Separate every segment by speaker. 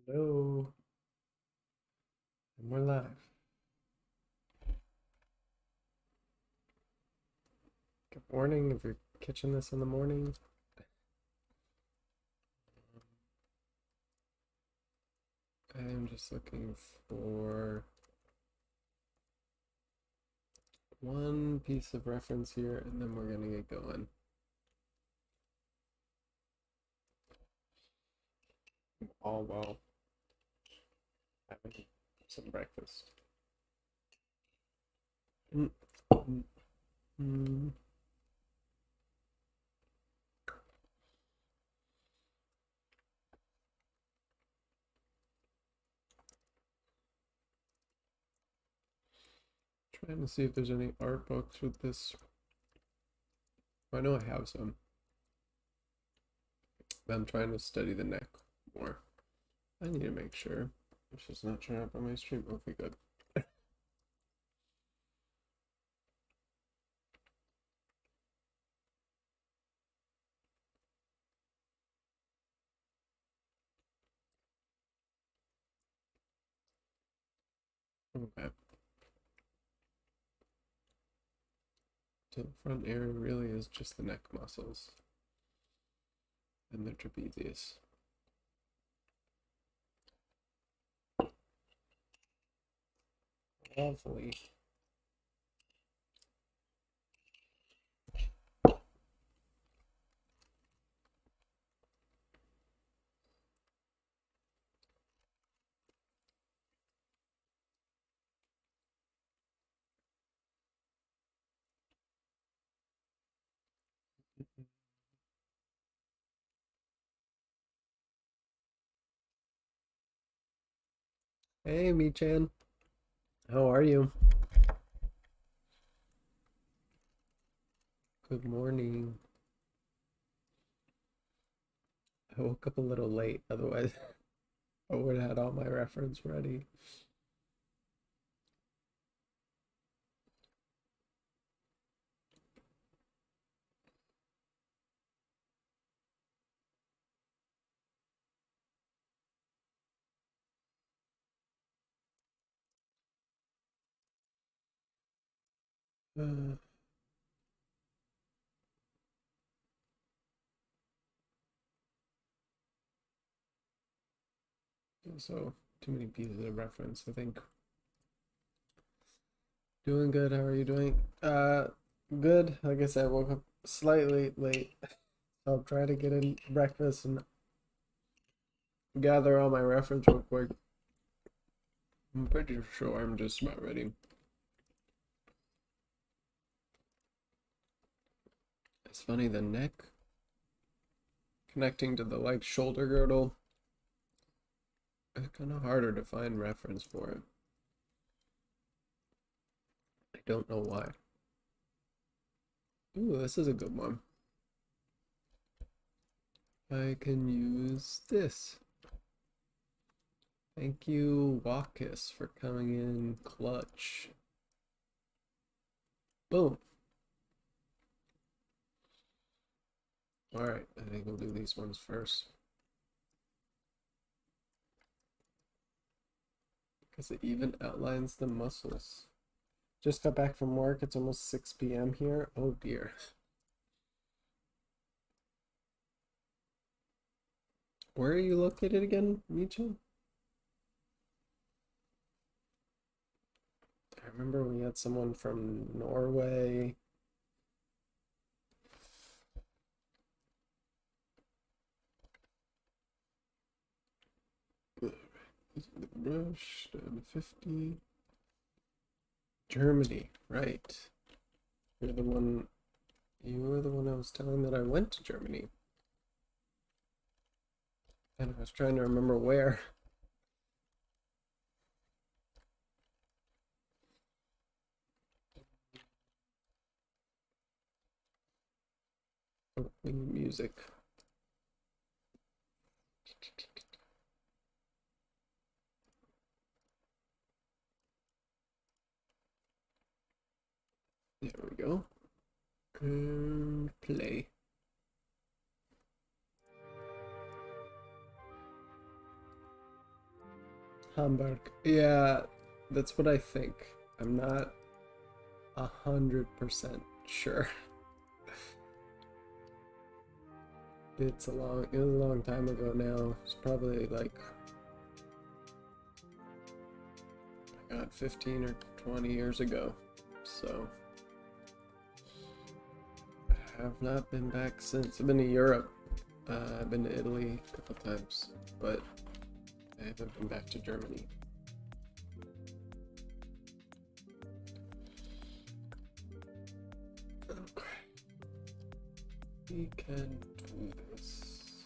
Speaker 1: Hello, and we're live. Good morning if you're catching this in the morning. I'm just looking for one piece of reference here, and then we're gonna get going. All while having some breakfast. Mm, mm, mm. Trying to see if there's any art books with this. I know I have some, but I'm trying to study the neck more. I need to make sure it's just not showing up on my stream. Okay, good. Okay. So the front area really is just the neck muscles and the trapezius. Lovely. Hey, Mi-chan. How are you? Good morning. I woke up a little late, otherwise I would have had all my reference ready. Uh, so too many pieces of reference, I think. Doing good. How are you doing? Good. Like I said, I woke up slightly late. So I'll try to get in breakfast and gather all my reference real quick. I'm pretty sure I'm just about ready. It's funny, the neck connecting to the like shoulder girdle, it's kind of harder to find reference for it. I don't know why. Ooh, this is a good one. I can use this. Thank you, Walkus, for coming in clutch. Boom. Alright, I think we'll do these ones first. Because it even outlines the muscles. Just got back from work. It's almost 6 p.m. here. Oh dear. Where are you located again, Michan? I remember we had someone from Norway. The brush, 50. Germany, right. You were the one I was telling that I went to Germany. And I was trying to remember where. Oh, we need music. There we go. And play. Hamburg. Yeah, that's what I think. I'm not 100% sure. It was a long time ago now. It's probably like, I got 15 or 20 years ago. So I have not been back since. I've been to Europe. I've been to Italy a couple times, but I haven't been back to Germany. Okay. We can do this.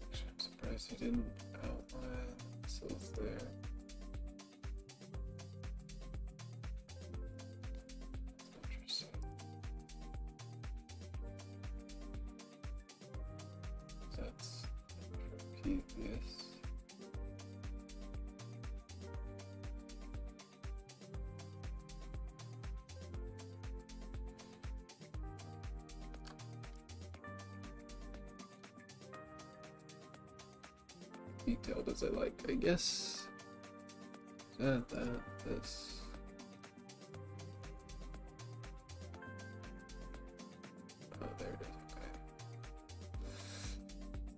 Speaker 1: Actually, I'm surprised he didn't outline cells there. Interesting. That's trapezius. Detailed as I like, I guess. This. Oh, there it is. Okay.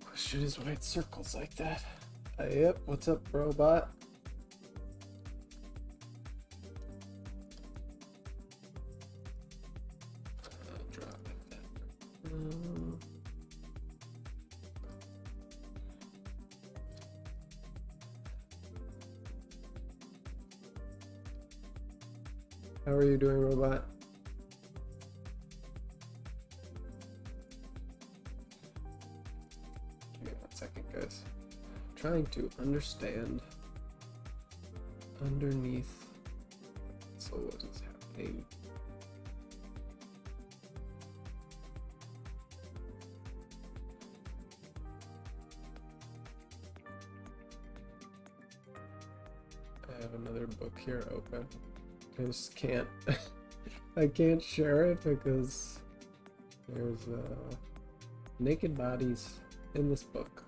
Speaker 1: Question is why it circles like that. Yep. What's up, robot? Drop it. How are you doing, robot? Give me 1 second, guys. Trying to understand underneath. So what is happening? I have another book here open. I just can't I can't share it because there's naked bodies in this book.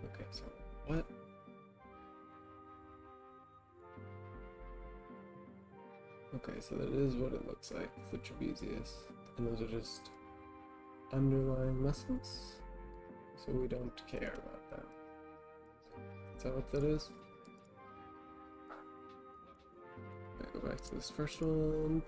Speaker 1: Okay, so what? Okay, so that is what it looks like, the trapezius. And those are just underlying muscles, so we don't care about that. Is that what that is? Go back to this first one.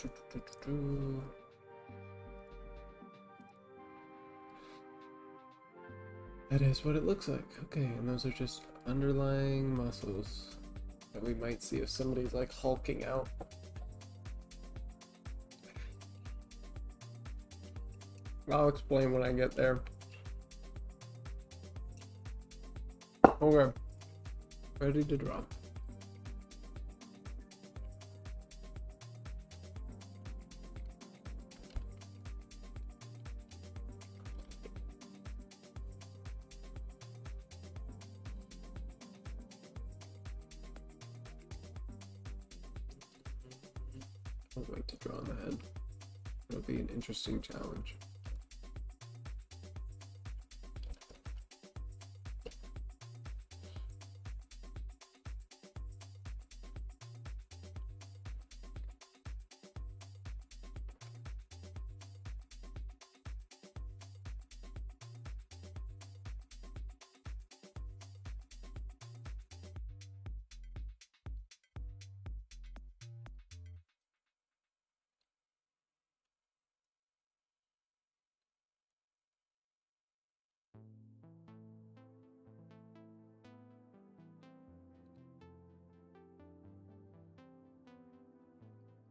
Speaker 1: That is what it looks like. Okay, and those are just underlying muscles that we might see if somebody's like hulking out. I'll explain when I get there. Okay, ready to draw. I'd like to draw on the head. It'll be an interesting challenge.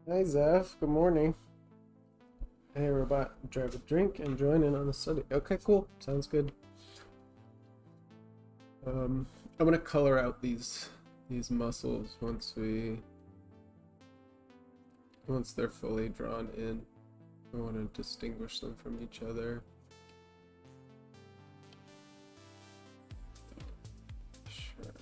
Speaker 1: Hi Zeph, good morning. Hey robot, grab a drink and join in on the study. Okay, cool, sounds good. I'm gonna color out these muscles once they're fully drawn in. I want to distinguish them from each other. Sure.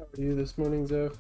Speaker 1: How are you this morning, Zeph?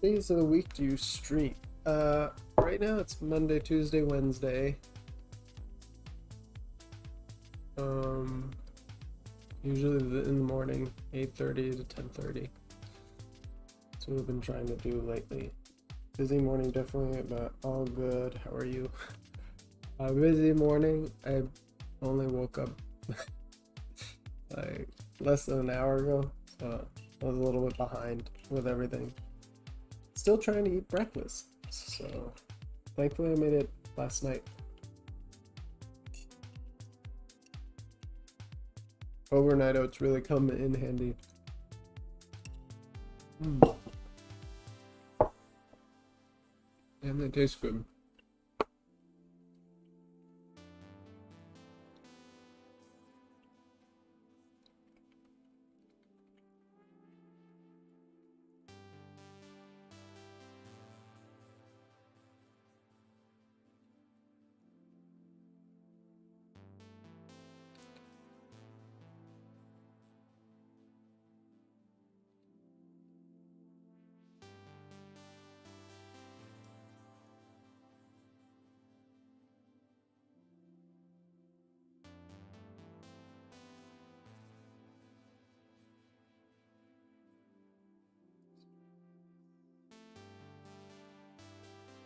Speaker 1: Days of the week do you stream? Right now it's Monday, Tuesday, Wednesday. Usually in the morning, 8:30 to 10:30. That's what we've been trying to do lately. Busy morning, definitely, but all good. How are you? Busy morning. I only woke up like less than an hour ago, so I was a little bit behind with everything. Still trying to eat breakfast, so thankfully I made it last night. Overnight oats really come in handy. And they taste good.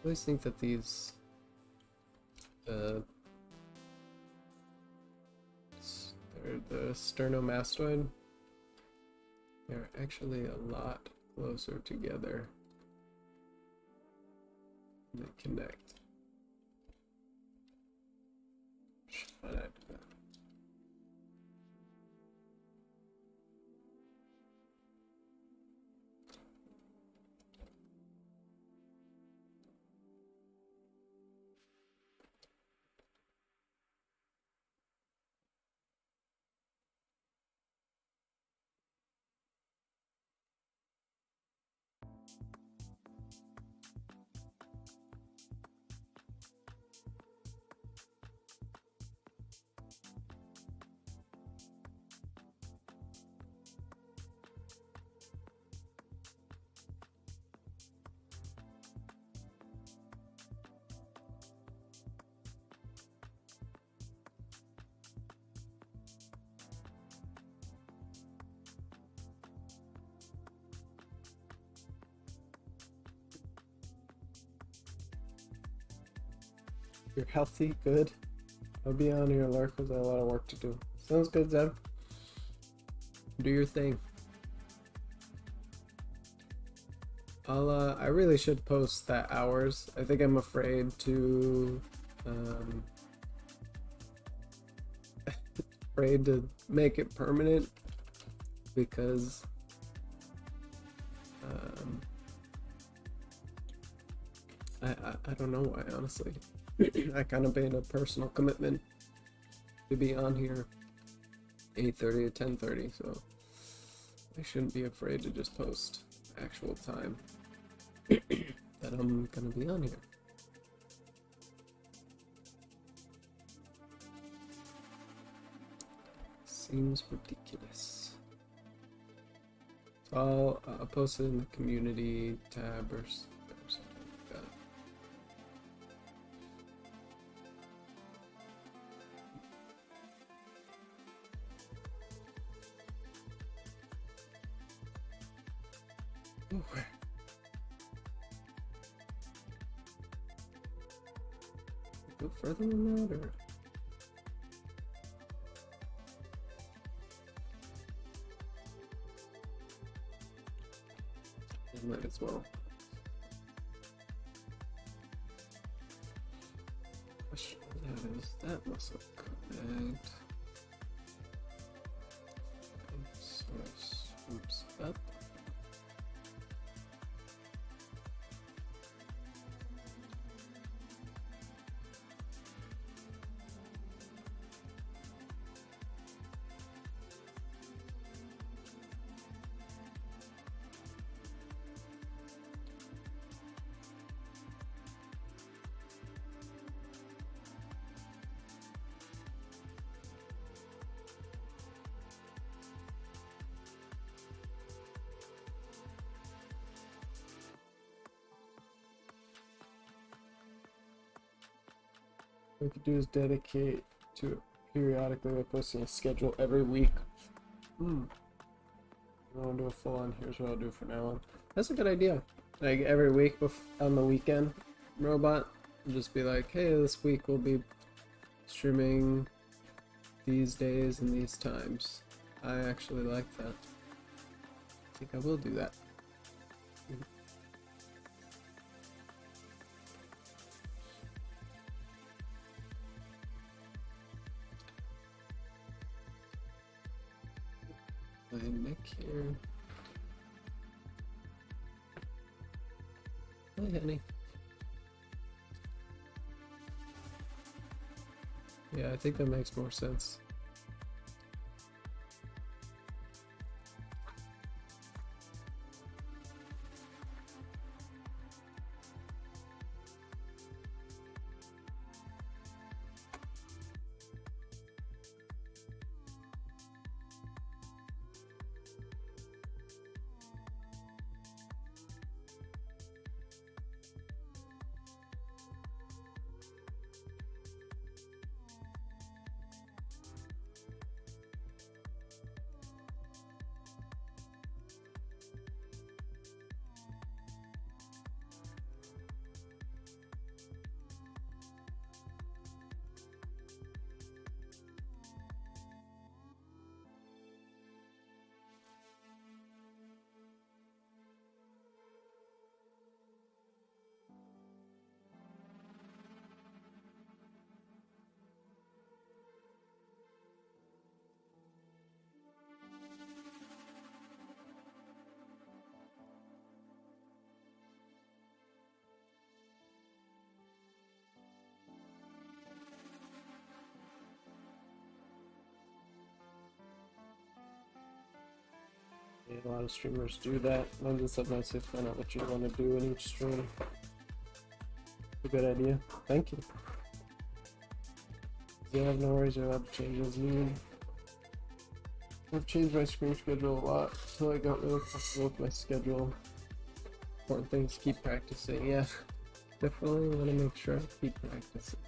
Speaker 1: I always think that these they're the sternomastoid. They're actually a lot closer together. They connect. Should I do that? You're healthy, good. I'll be on here alert because I have a lot of work to do. Sounds good, Zeb. Do your thing. I really should post that hours. I think I'm afraid to, afraid to make it permanent because, I don't know why, honestly. I kind of made a personal commitment to be on here 8:30 to 10:30, so I shouldn't be afraid to just post actual time that I'm gonna be on here. Seems ridiculous. So I'll post it in the community tab or something like that. Ooh. Go further than that, or I might as well. Question is that muscle correct? So swoops up. What we could do is dedicate to it periodically by posting a schedule every week. I want to do a full on. Here's what I'll do for now on. That's a good idea. Like every week on the weekend, robot, just be like, hey, this week we'll be streaming these days and these times. I actually like that. I think I will do that. My neck here. Hi, honey. Yeah, I think that makes more sense. A lot of streamers do that. Lends itself nicely to find out what you want to do in each stream. A good idea. Thank you. Yeah, no worries, you're allowed to change as needed. I've changed my stream schedule a lot until I got really comfortable with my schedule. Important things to keep practicing. Yeah, definitely want to make sure I keep practicing.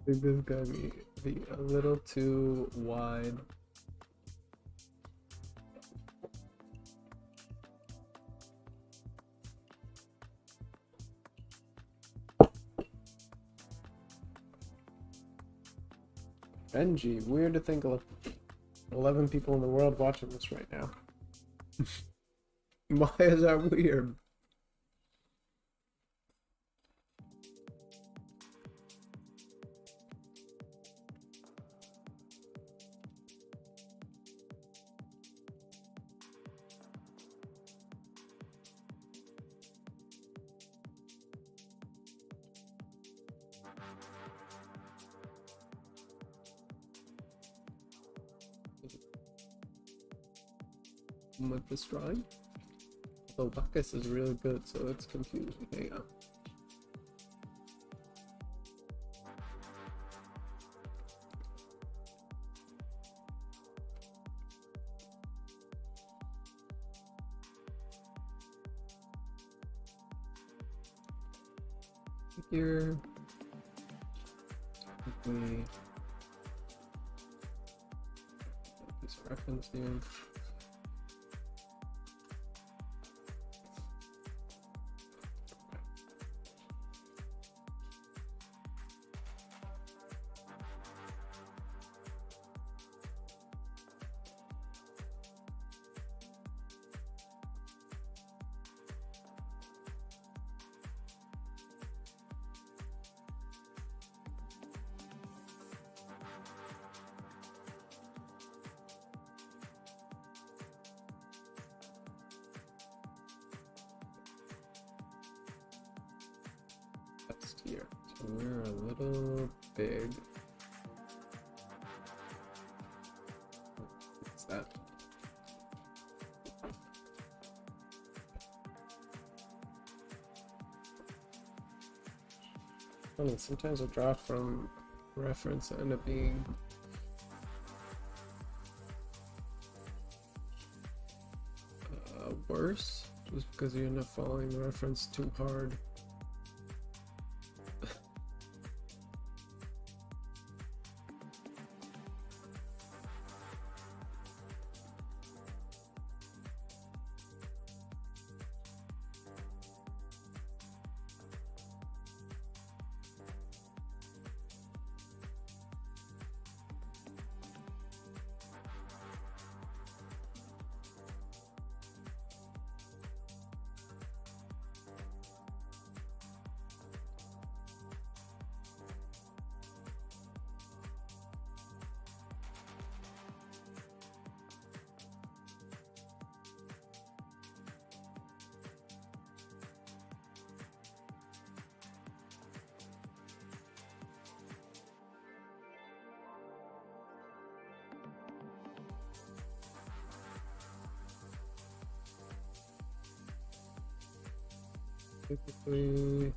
Speaker 1: I think this is gonna be a little too wide. Benji, weird to think of 11 people in the world watching this right now. Why is that weird? With this drawing? Oh, Bacchus is really good, so it's confusing. Hang on. Here, we this reference here. Here. So we're a little big. What's that? Funny, sometimes I draw from reference and end up being worse just because you end up following the reference too hard. typically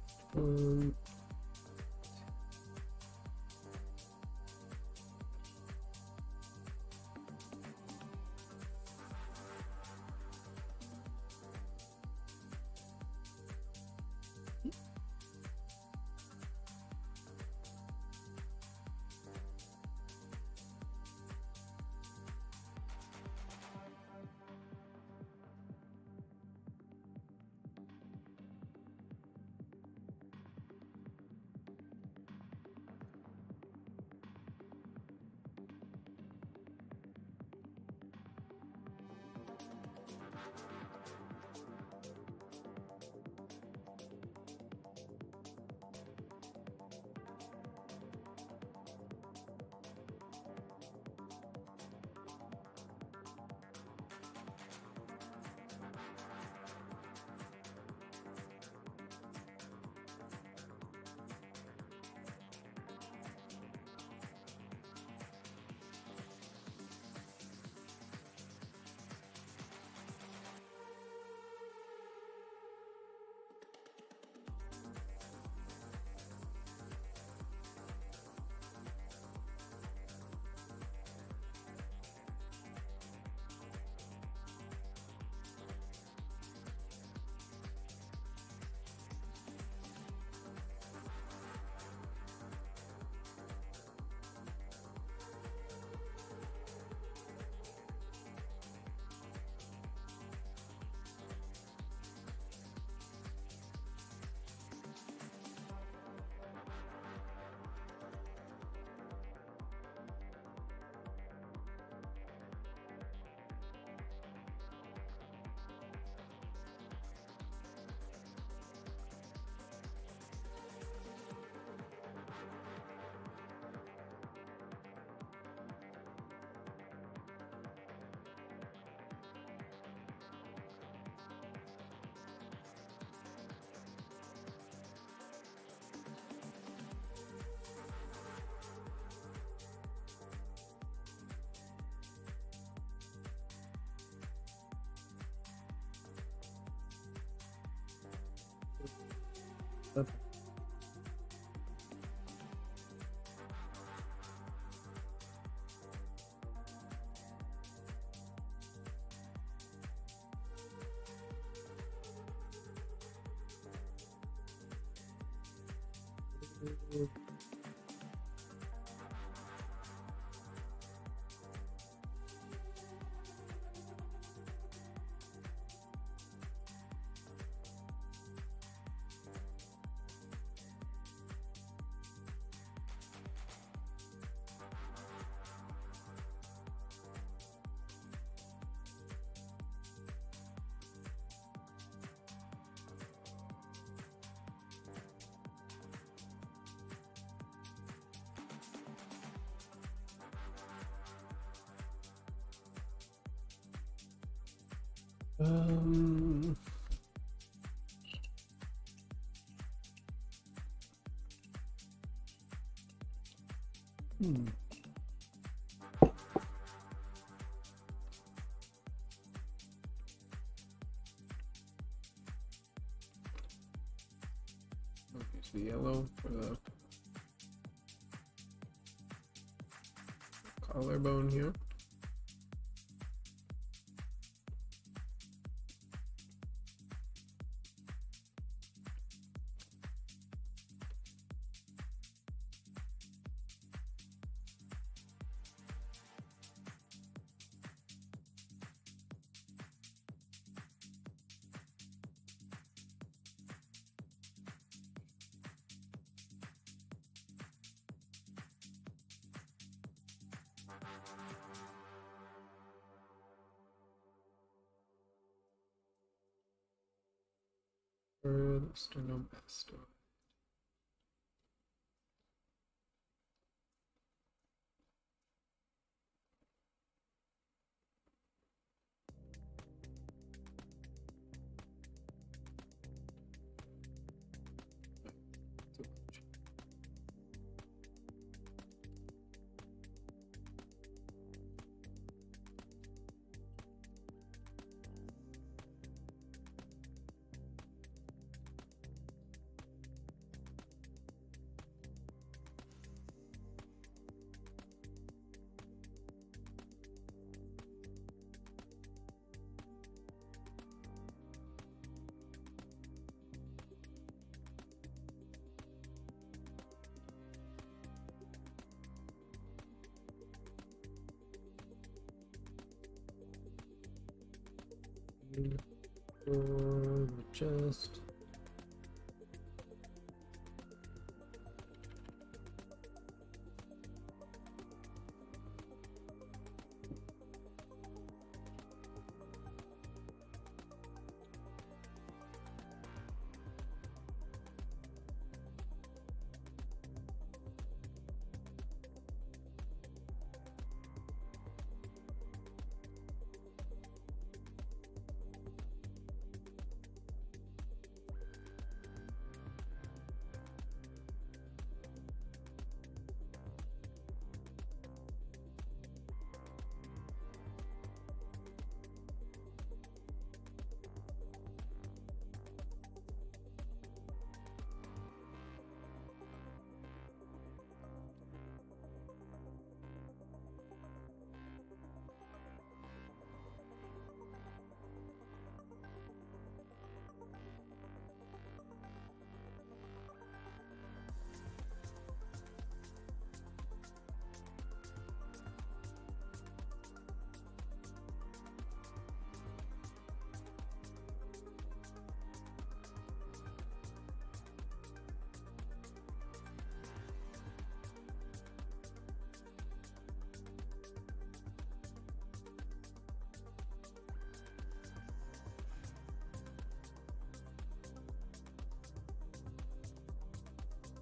Speaker 1: um hmm. Use the yellow for the collarbone here. For the sternomastoid. for the chest.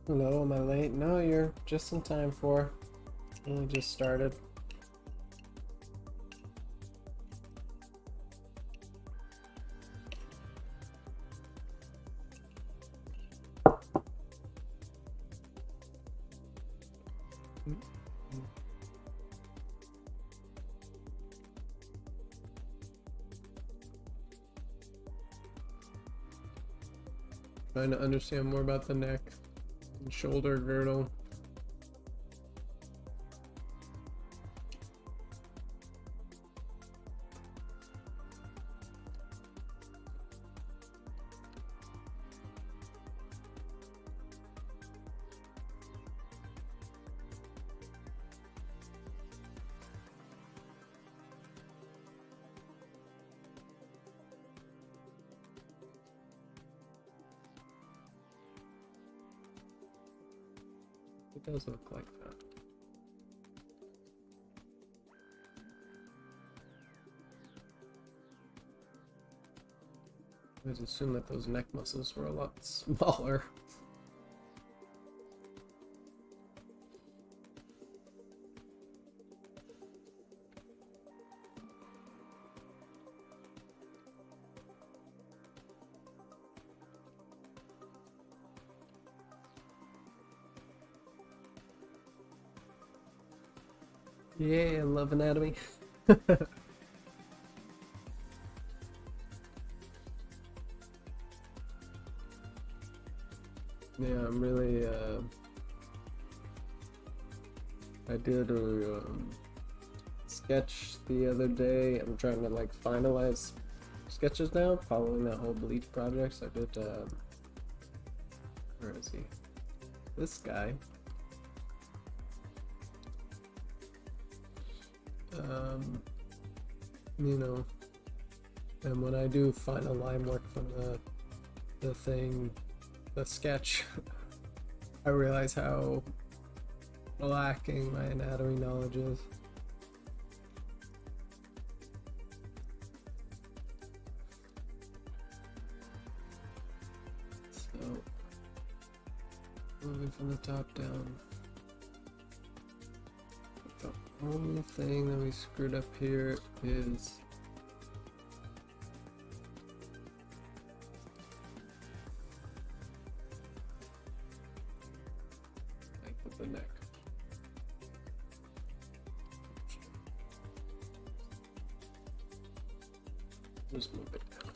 Speaker 1: Hello, am I late? No, you're just in time for. I just started. Trying to understand more about the neck and shoulder girdle. It does look like that. I always assumed that those neck muscles were a lot smaller. Yay, I love anatomy. Yeah, I'm really, I did a sketch the other day. I'm trying to like finalize sketches now, following that whole bleach project. So I did, where is he? This guy. You know, and when I do final line work from the thing, the sketch, I realize how lacking my anatomy knowledge is. So, moving from the top down. The only thing that we screwed up here is length of the neck. Just move it down.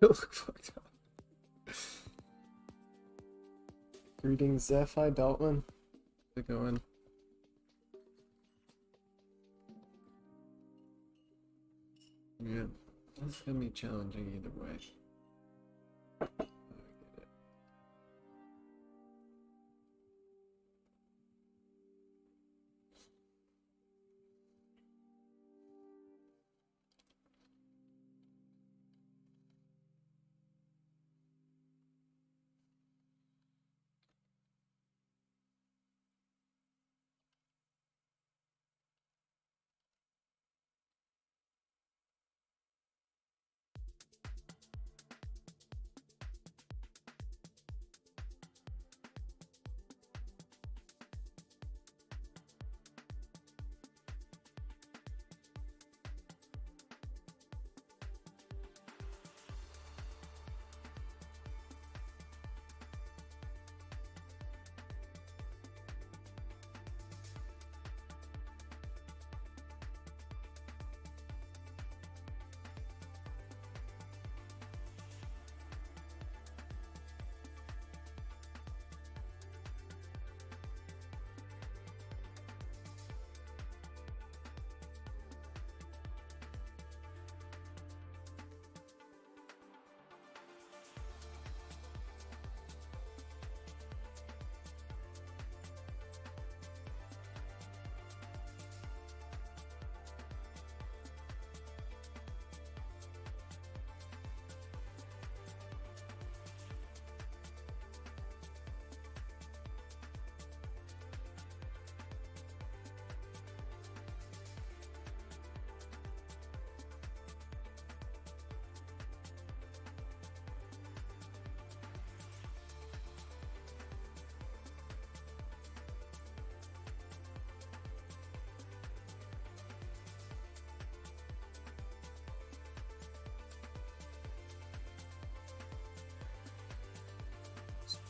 Speaker 1: look fucked up. Greetings, Zeph. Hi, Daltman. How's it going? Yeah, that's gonna be challenging either way. Oh, I get it.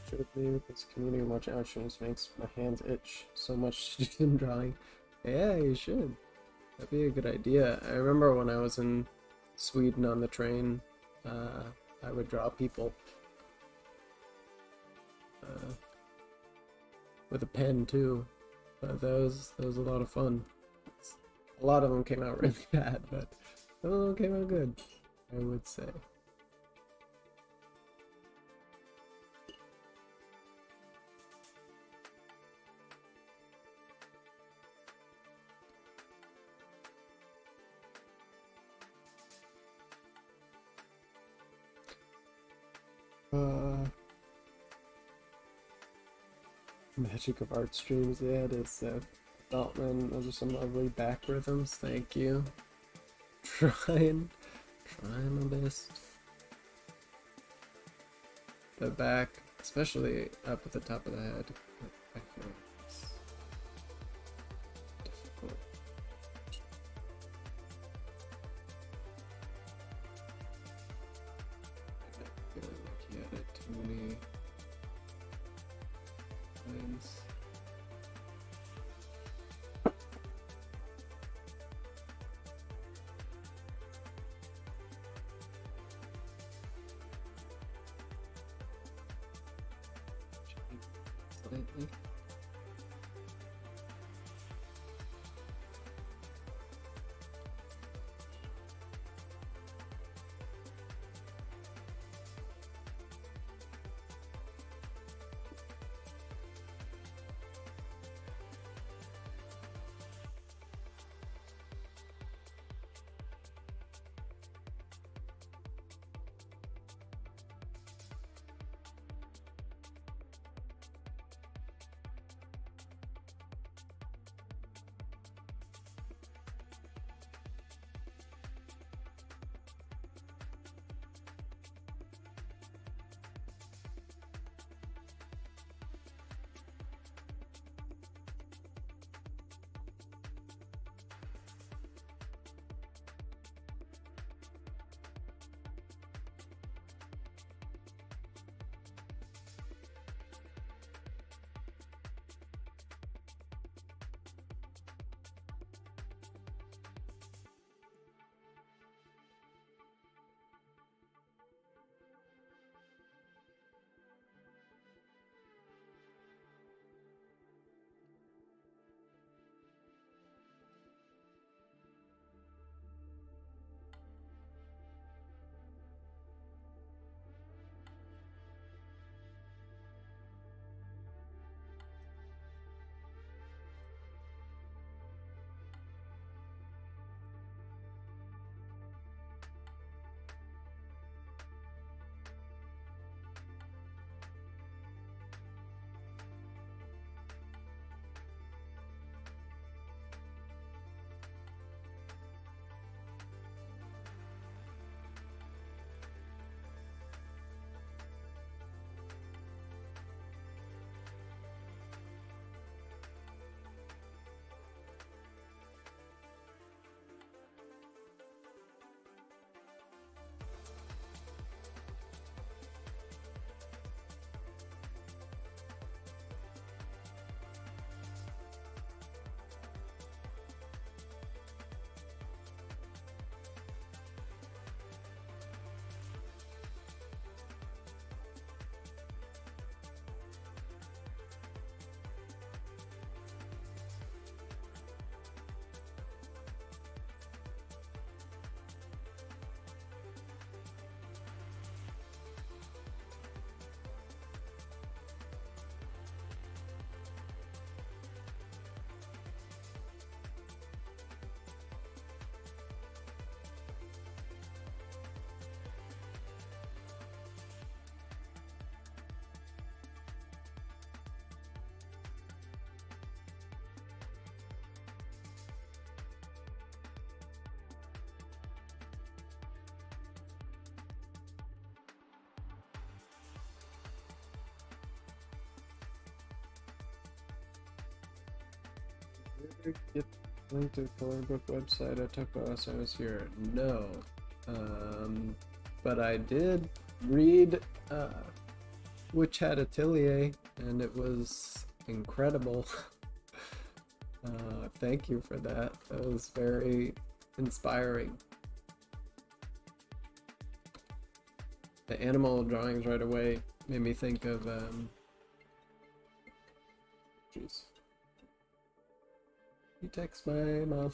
Speaker 1: Should be with this community watch actions makes my hands itch so much to do some drawing. Yeah, you should. That'd be a good idea. I remember when I was in Sweden on the train, I would draw people with a pen too. But that was a lot of fun. A lot of them came out really bad, but some of them came out good, I would say. Magic of art streams, yeah, it is. Daltman, those are some lovely back rhythms. Thank you. Trying my best. The back, especially up at the top of the head, I feel it's difficult. I feel like he had it too many times. Slightly. Get link to the color book website. I took while I was here. No. But I did read Witch Hat Atelier, and it was incredible. Thank you for that. That was very inspiring. The animal drawings right away made me think of jeez. You text my mom.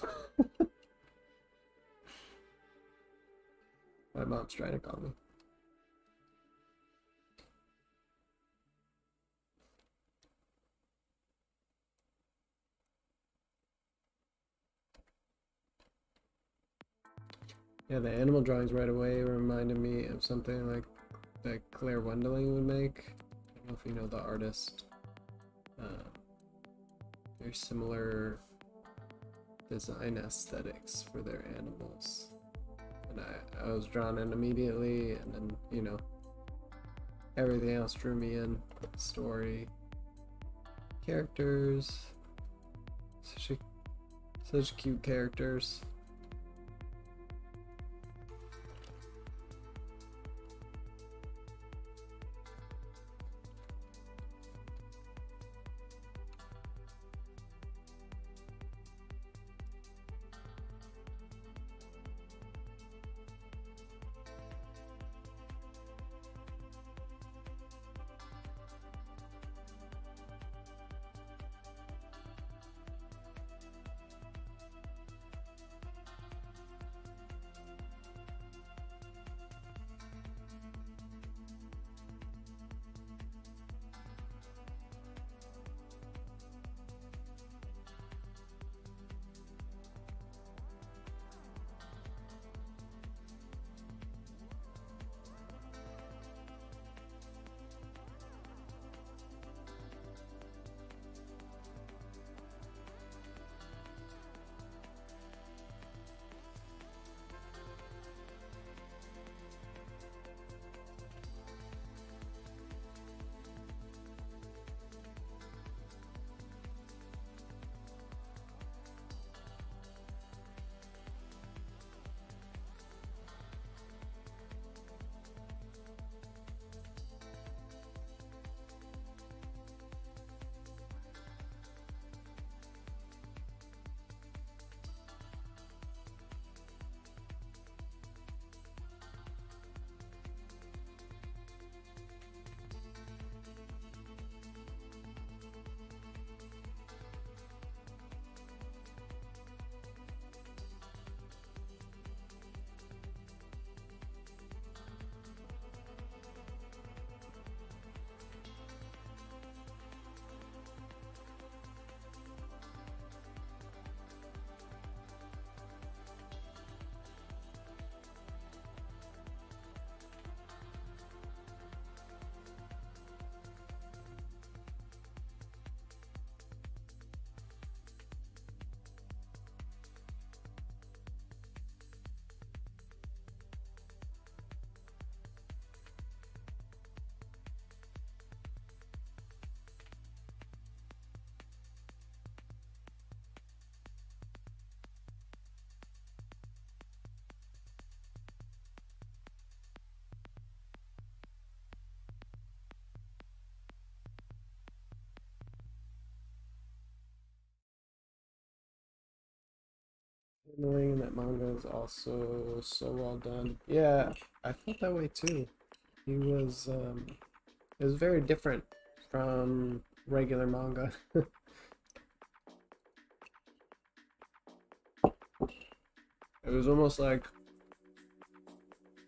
Speaker 1: My mom's trying to call me. Yeah, the animal drawings right away reminded me of something like that Claire Wendeling would make. I don't know if you know the artist. Very similar design aesthetics for their animals. And I was drawn in immediately, and then, you know, everything else drew me in. Story, characters, such cute characters. Annoying that manga is also so well done. Yeah, I felt that way too. He was, it was very different from regular manga. It was almost like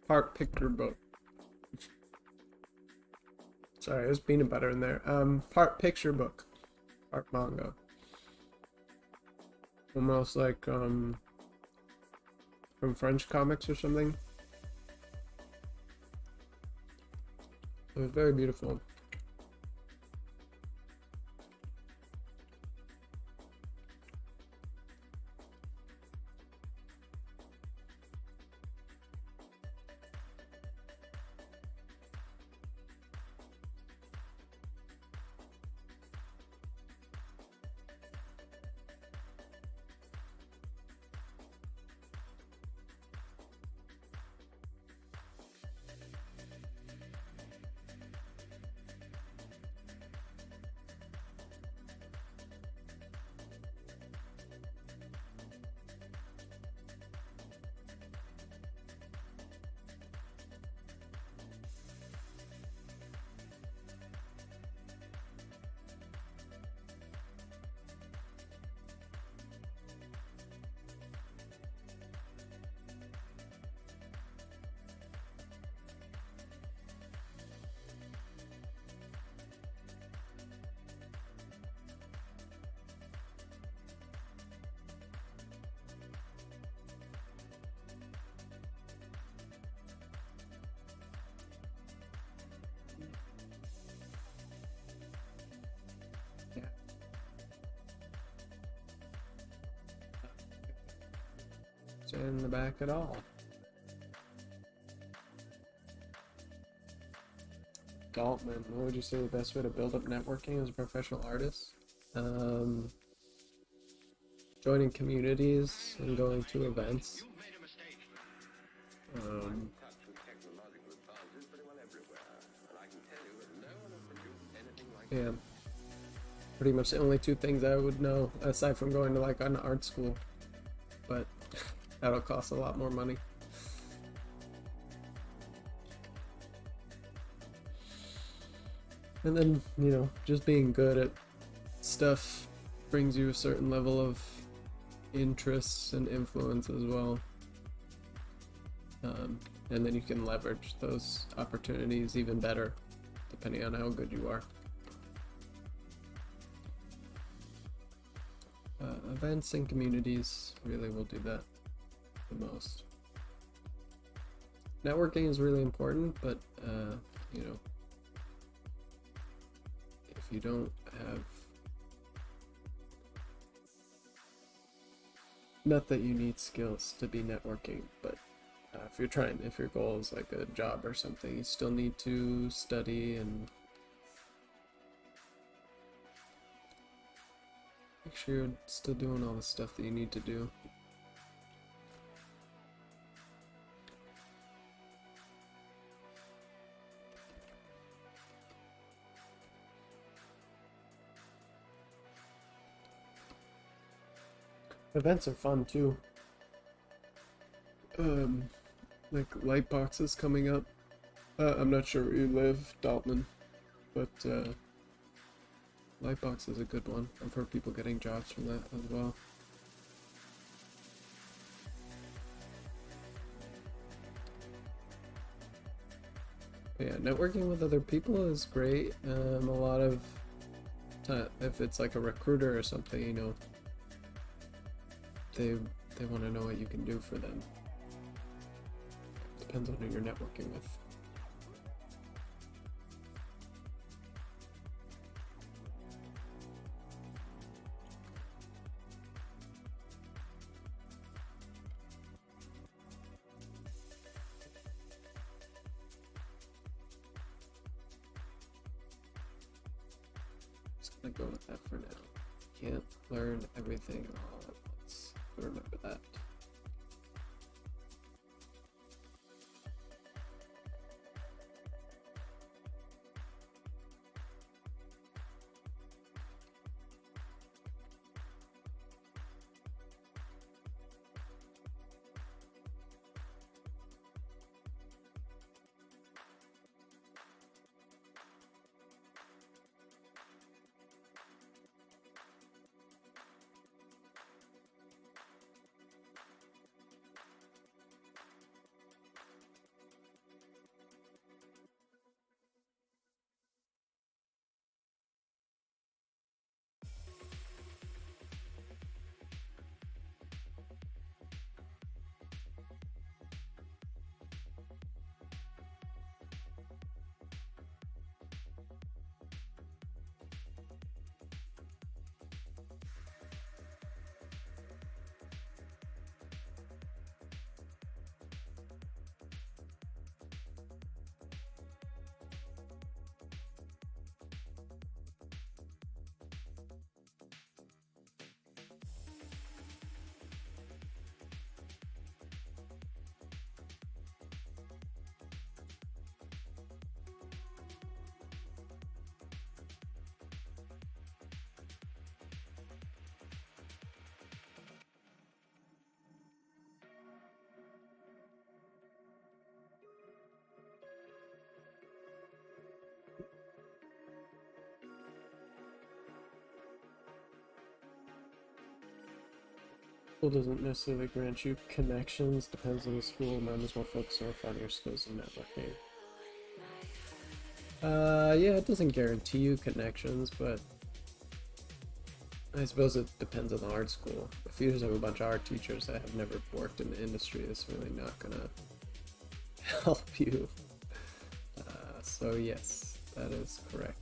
Speaker 1: part picture book. Sorry, there's peanut butter in there. Part picture book, part manga. Almost like, from French comics or something. It was very beautiful. stand in the back at all. Daltman, what would you say the best way to build up networking as a professional artist? Joining communities and going to events. Yeah, pretty much the only two things I would know, aside from going to like an art school, but that'll cost a lot more money. And then, you know, just being good at stuff brings you a certain level of interest and influence as well. And then you can leverage those opportunities even better, depending on how good you are. Events and communities really will do that the most. Networking is really important, but you know, if you don't have, not that you need skills to be networking, but if your goal is like a job or something, you still need to study and make sure you're still doing all the stuff that you need to do. Events are fun too. Like light boxes coming up. I'm not sure where you live, Daltman, but Lightbox is a good one. I've heard people getting jobs from that as well. But yeah, networking with other people is great. A lot of time, if it's like a recruiter or something, you know, they want to know what you can do for them. Depends on who you're networking with. Just gonna go with that for now. Can't learn everything all at once. Remember that. School doesn't necessarily grant you connections, depends on the school. Might as well focus on your skills in networking. Yeah, it doesn't guarantee you connections, but I suppose it depends on the art school. If you just have a bunch of art teachers that have never worked in the industry, it's really not gonna help you. So yes, that is correct.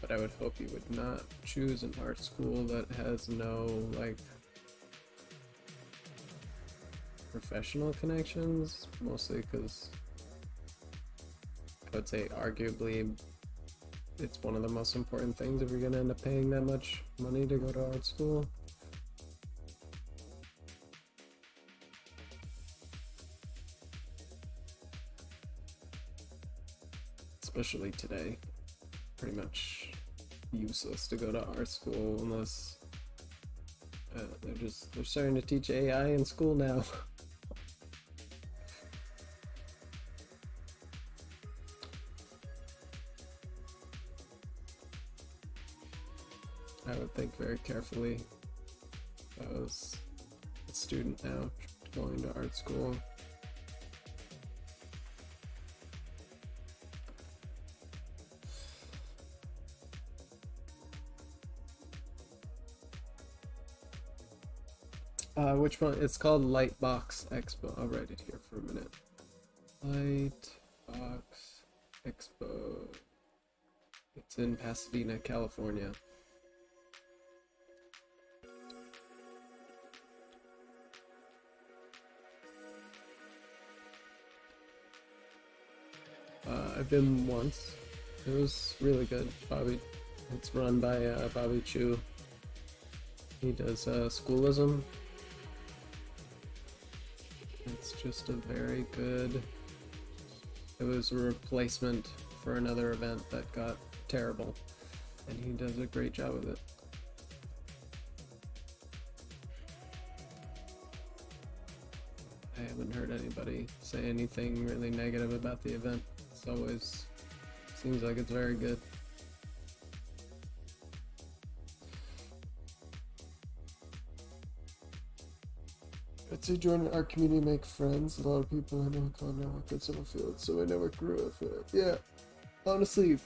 Speaker 1: but I would hope you would not choose an art school that has no, like, professional connections, mostly because I would say arguably it's one of the most important things if you're going to end up paying that much money to go to art school. Especially today, pretty much useless to go to art school unless they're starting to teach AI in school now. I would think very carefully if I was a student now going to art school. Which one? It's called Lightbox Expo. I'll write it here for a minute. Lightbox Expo. It's in Pasadena, California. I've been once. It was really good. It's run by Bobby Chu. He does schoolism. It's just a very good. It was a replacement for another event that got terrible, and he does a great job of it. I haven't heard anybody say anything really negative about the event. It's always seems like it's very good. I'd say join our community, make friends. A lot of people I know can't network in some fields, so I never grew up with it. Yeah, honestly,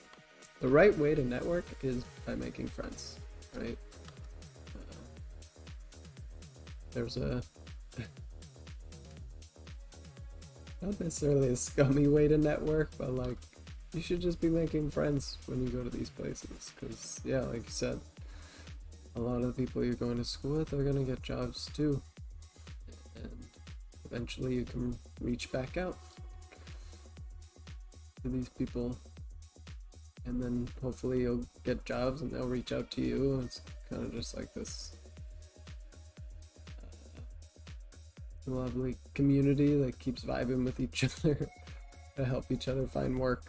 Speaker 1: the right way to network is by making friends, right? There's a not necessarily a scummy way to network, but like you should just be making friends when you go to these places, because yeah, like you said, a lot of the people you're going to school with are going to get jobs too, and eventually you can reach back out to these people, and then hopefully you'll get jobs and they'll reach out to you. It's kind of just like this lovely community that keeps vibing with each other to help each other find work.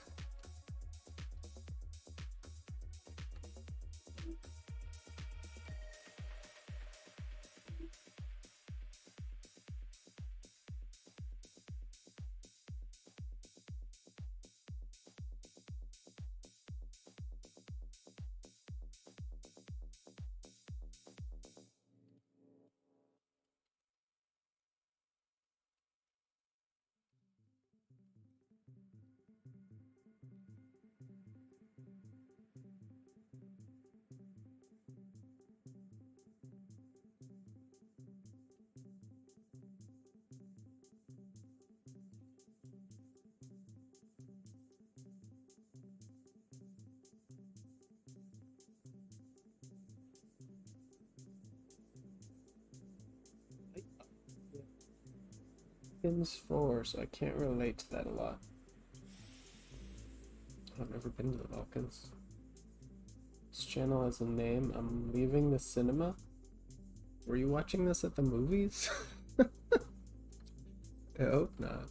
Speaker 1: Sims 4, so I can't relate to that a lot. I've never been to the Balkans. This channel has a name. I'm leaving the cinema. Were you watching this at the movies? I hope not.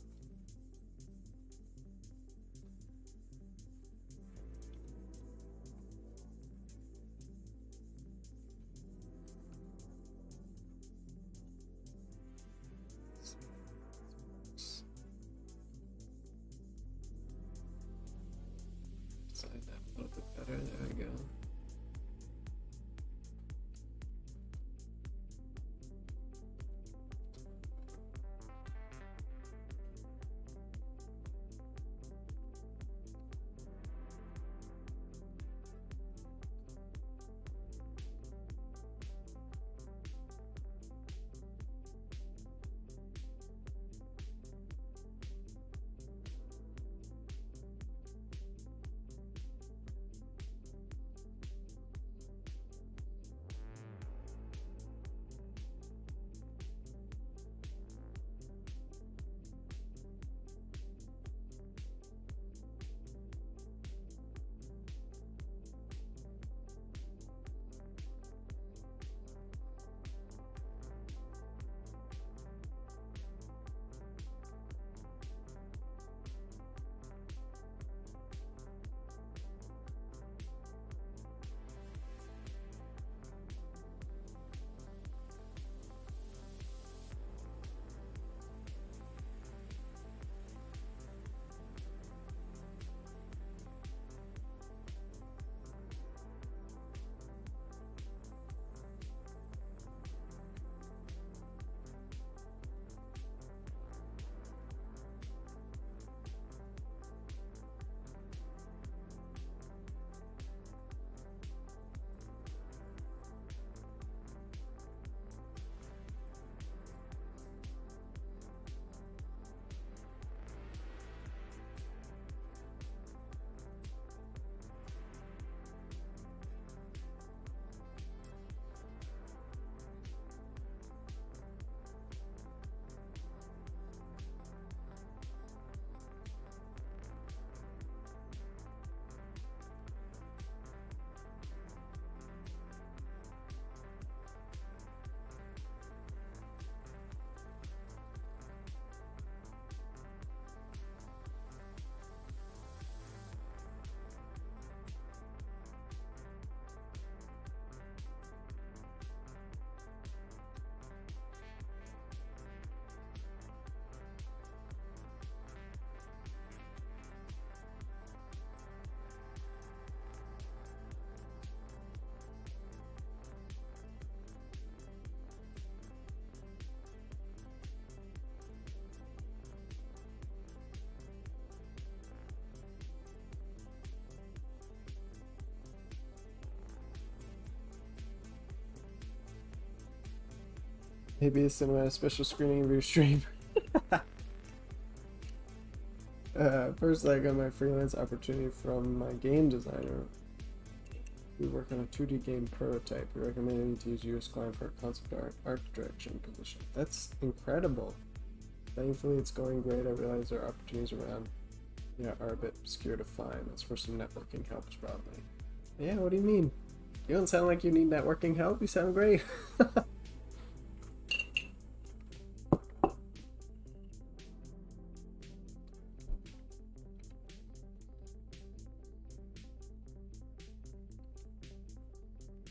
Speaker 1: Slide that a little bit better. There we go. Maybe a cinematic special screening of your stream. First, I got my freelance opportunity from my game designer. We work on a 2D game prototype. We recommended to use US client for a concept art direction position. That's incredible. Thankfully, it's going great. I realize there are opportunities around, are a bit obscure to find. That's where some networking helps, probably. Yeah, what do you mean? You don't sound like you need networking help. You sound great.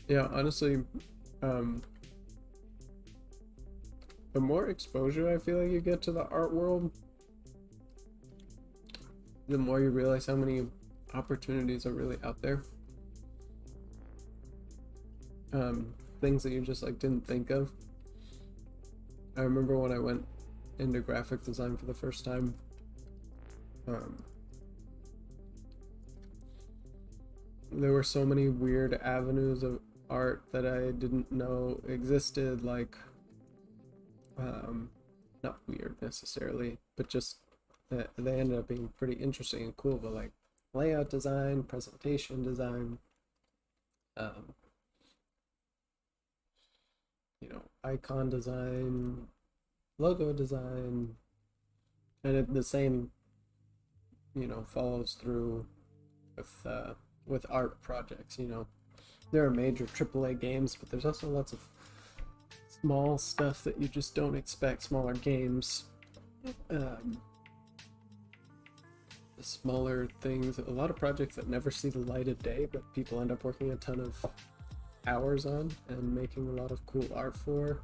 Speaker 1: Yeah, honestly, the more exposure I feel like you get to the art world, the more you realize how many opportunities are really out there. Things that you just like didn't think of. I remember when I went into graphic design for the first time, there were so many weird avenues of art that I didn't know existed, like not weird necessarily, but just they ended up being pretty interesting and cool, but like layout design, presentation design, icon design, logo design, and the same follows through with art projects. There are major AAA games, but there's also lots of small stuff that you just don't expect, smaller games, smaller things, a lot of projects that never see the light of day, but people end up working a ton of hours on and making a lot of cool art for.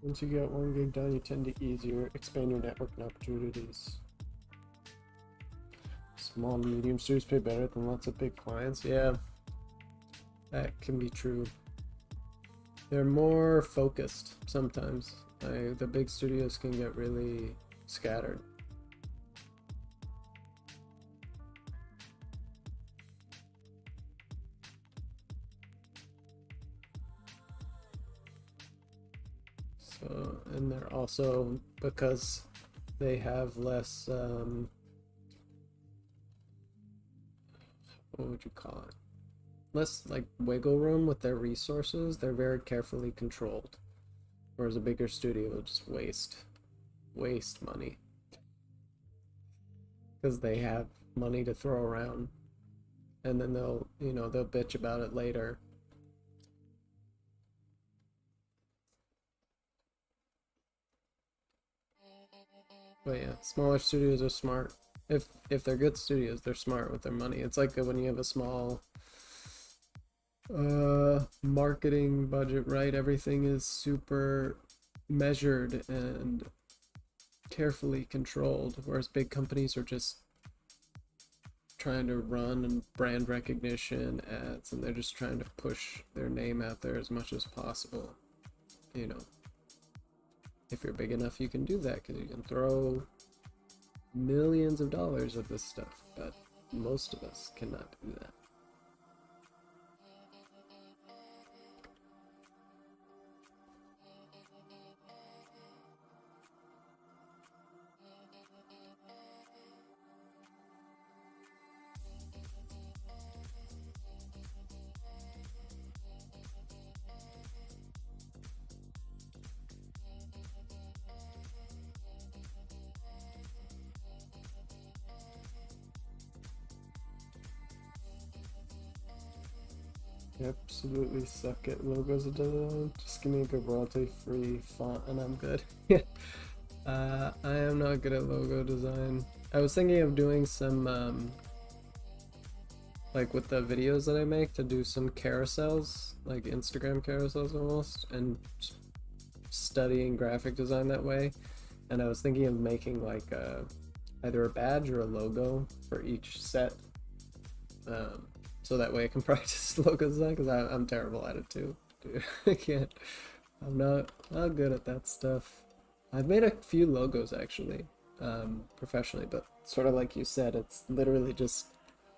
Speaker 1: Once you get one gig done, you tend to expand your networking opportunities. Small and medium studios pay better than lots of big clients. Yeah, that can be true. They're more focused sometimes. The big studios can get really scattered. So, and they're also, because they have less, what would you call it? Less like wiggle room with their resources. They're very carefully controlled. Whereas a bigger studio will just waste money. Because they have money to throw around. And then they'll bitch about it later. But yeah, smaller studios are smart. If they're good studios, they're smart with their money. It's like when you have a small marketing budget, right? Everything is super measured and carefully controlled, whereas big companies are just trying to run and brand recognition ads, and they're just trying to push their name out there as much as possible. If you're big enough, you can do that because you can throw millions of dollars at this stuff, but most of us cannot do that. Absolutely suck at logos. Just give me a good royalty free font and I'm good. Yeah. I am not good at logo design. I was thinking of doing some, like with the videos that I make, to do some carousels, like Instagram carousels almost, and studying graphic design that way. And I was thinking of making like either a badge or a logo for each set, so that way I can practice logo design, because I'm terrible at it too. Dude, I can't. I'm not good at that stuff. I've made a few logos actually, professionally, but sort of like you said, it's literally just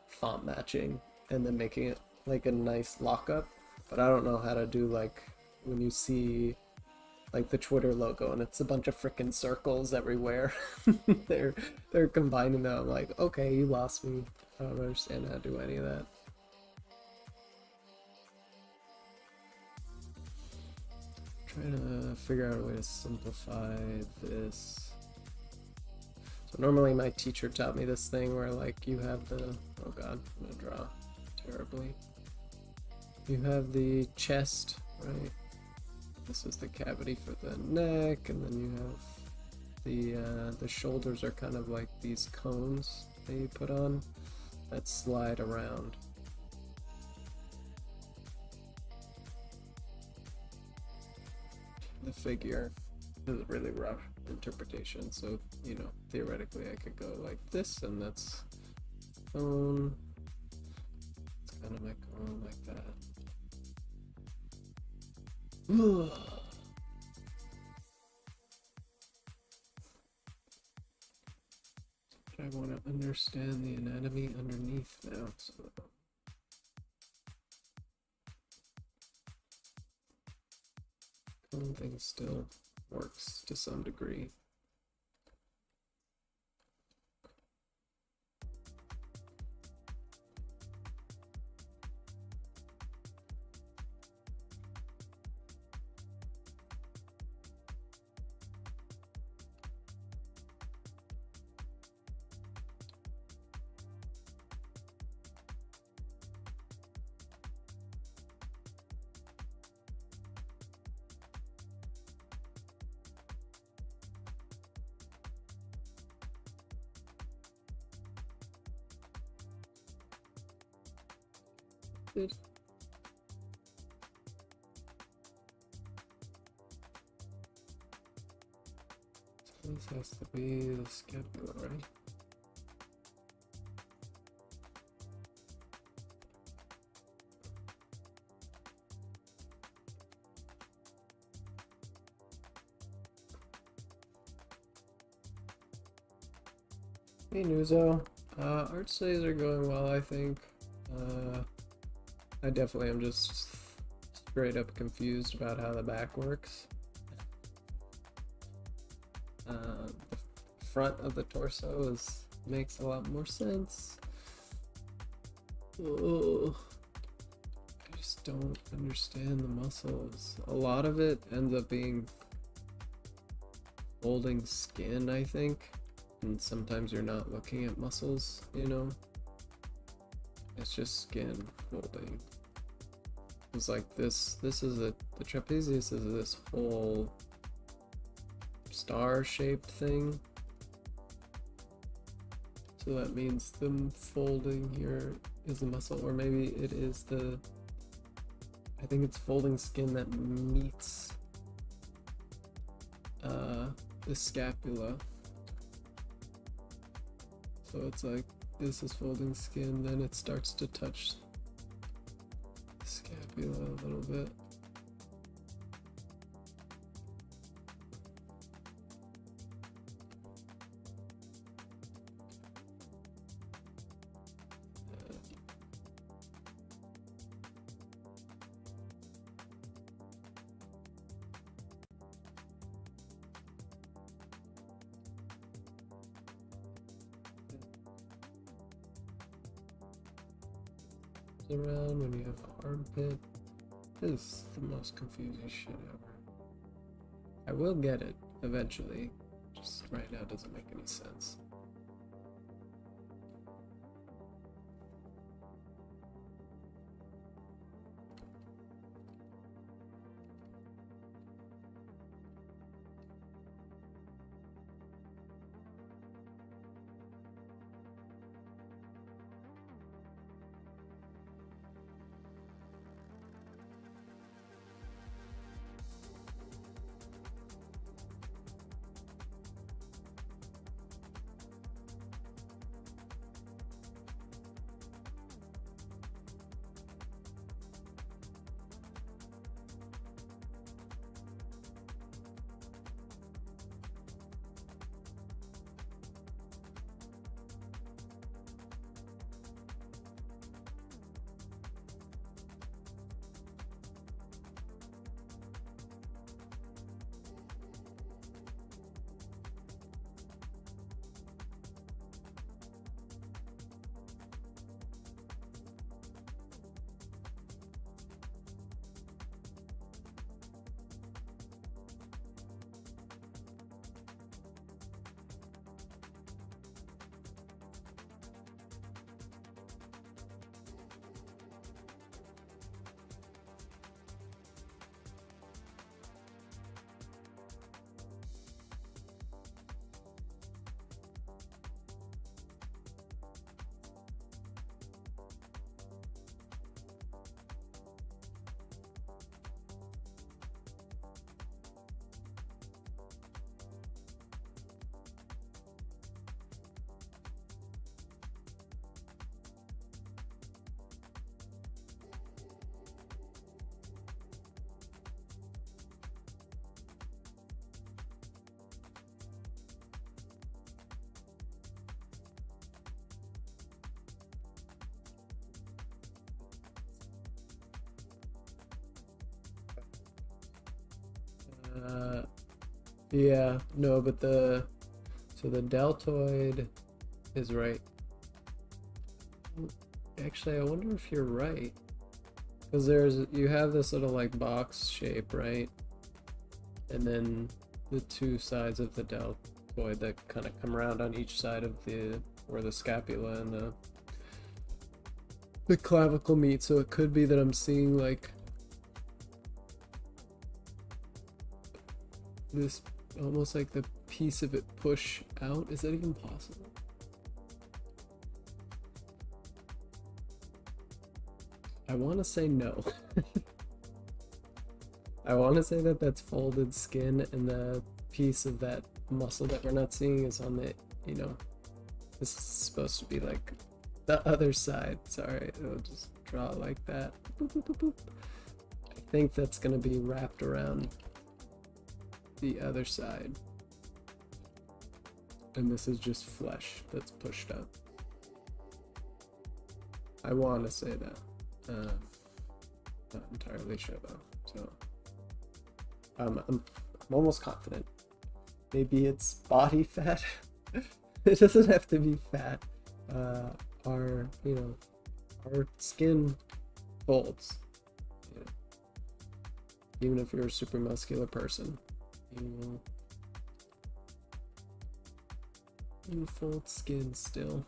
Speaker 1: font matching and then making it like a nice lockup. But I don't know how to do, like, when you see like the Twitter logo and it's a bunch of freaking circles everywhere. they're combining them. I'm like, okay, you lost me. I don't understand how to do any of that. Trying to figure out a way to simplify this. So normally my teacher taught me this thing where, like, you have the, oh god, I'm gonna draw terribly. You have the chest, right? This is the cavity for the neck, and then you have the shoulders are kind of like these cones that you put on that slide around. The figure is a really rough interpretation, so, you know, theoretically I could go like this, and that's cone. It's kind of my cone like that. I want to understand the anatomy underneath now, so cone thing still works to some degree. Good. So this has to be the scapula, right? Hey Nuzo, art studies are going well, I think. I definitely am just straight up confused about how the back works. The front of the torso makes a lot more sense. Oh, I just don't understand the muscles. A lot of it ends up being folding skin, I think. And sometimes you're not looking at muscles, you know? It's just skin folding. It's like this is the trapezius is this whole star-shaped thing. So that means the folding here is the muscle, or maybe it is I think it's folding skin that meets the scapula. So it's like this is folding skin, then it starts to touch the scapula a little bit. Around when you have an armpit. This is the most confusing shit ever. I will get it eventually, just right now it doesn't make any sense. Yeah, no, but so the deltoid is right. Actually, I wonder if you're right. Because you have this little like box shape, right? And then the two sides of the deltoid that kind of come around on each side of where the scapula and the clavicle meet. So it could be that I'm seeing like this, almost like the piece of it push out. Is that even possible? I want to say no. I want to say that that's folded skin, and the piece of that muscle that we're not seeing is on the, this is supposed to be like the other side. Sorry, it'll just draw it like that. Boop, boop, boop, boop. I think that's going to be wrapped around the other side. And this is just flesh that's pushed up. I want to say that. Not entirely sure though. So I'm almost confident. Maybe it's body fat. It doesn't have to be fat. Our skin folds. Even if you're a super muscular person, you fold skin still.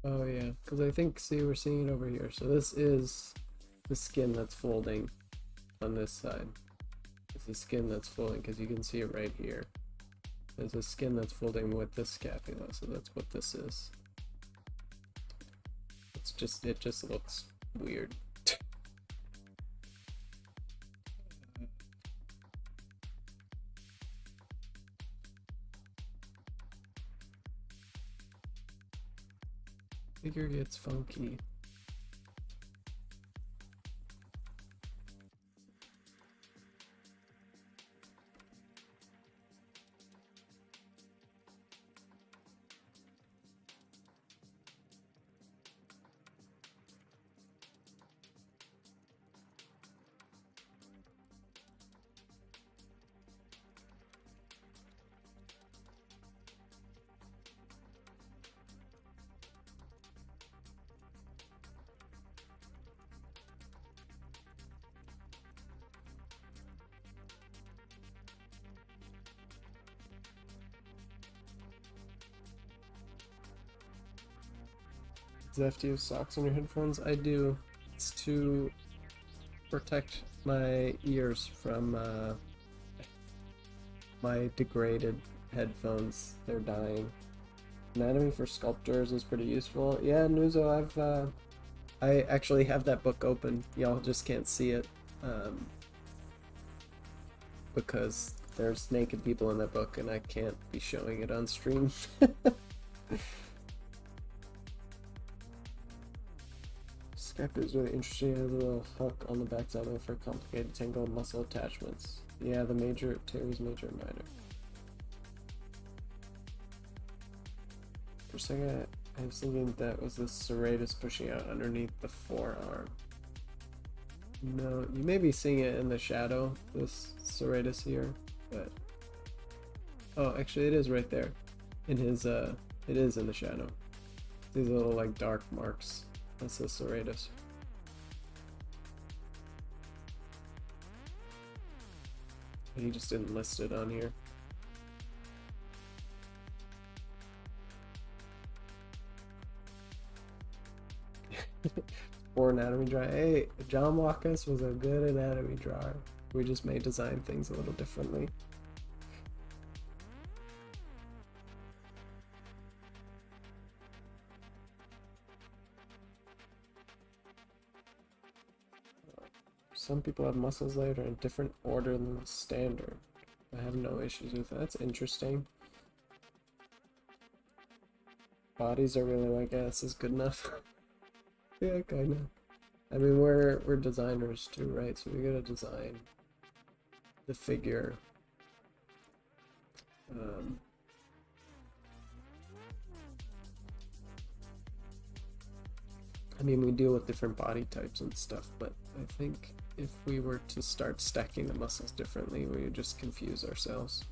Speaker 1: Oh yeah, because I think, see, we're seeing it over here. So this is the skin that's folding on this side. It's the skin that's folding, because you can see it right here. There's a skin that's folding with the scapula, so that's what this is. It just looks weird. Figure gets funky. Do you have to use socks on your headphones? I do. It's to protect my ears from my degraded headphones. They're dying. Anatomy for Sculptors is pretty useful. Yeah, Nuzo, I actually have that book open. Y'all just can't see it because there's naked people in that book and I can't be showing it on stream. Scapula is really interesting. It has a little hook on the backside of it for complicated tangled muscle attachments. Yeah, the teres major and minor. For a second, I was thinking that was the serratus pushing out underneath the forearm. No, you may be seeing it in the shadow, this serratus here, but... Oh, actually it is right there. In his, it is in the shadow. These little, like, dark marks. That's the serratus. He just didn't list it on here. Poor anatomy drawing. Hey, John Walkus was a good anatomy drawer. We just may design things a little differently. Some people have muscles that are in different order than the standard. I have no issues with that. That's interesting. Bodies are really like, yeah, this is good enough. Yeah, kinda. I mean, we're designers too, right? So we gotta design the figure. I mean, we deal with different body types and stuff, but I think if we were to start stacking the muscles differently, we would just confuse ourselves.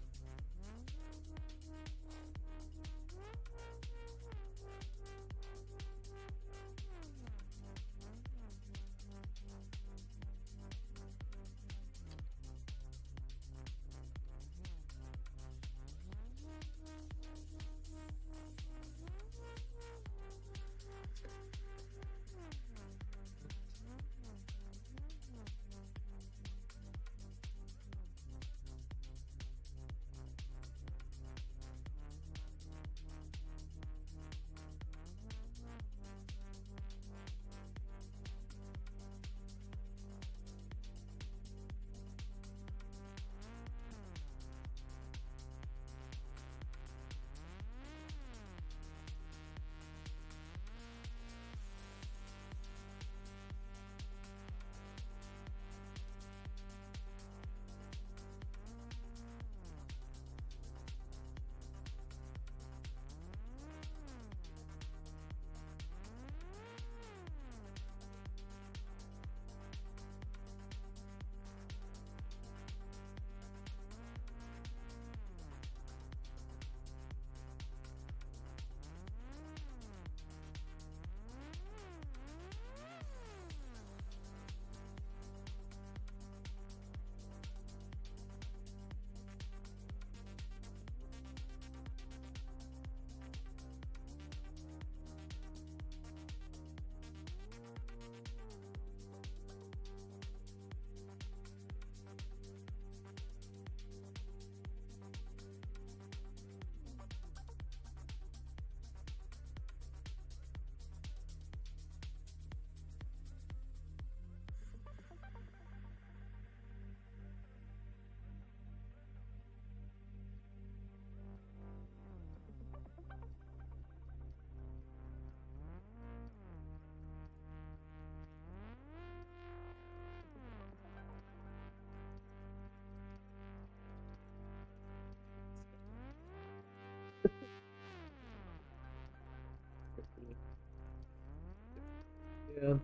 Speaker 1: Yeah.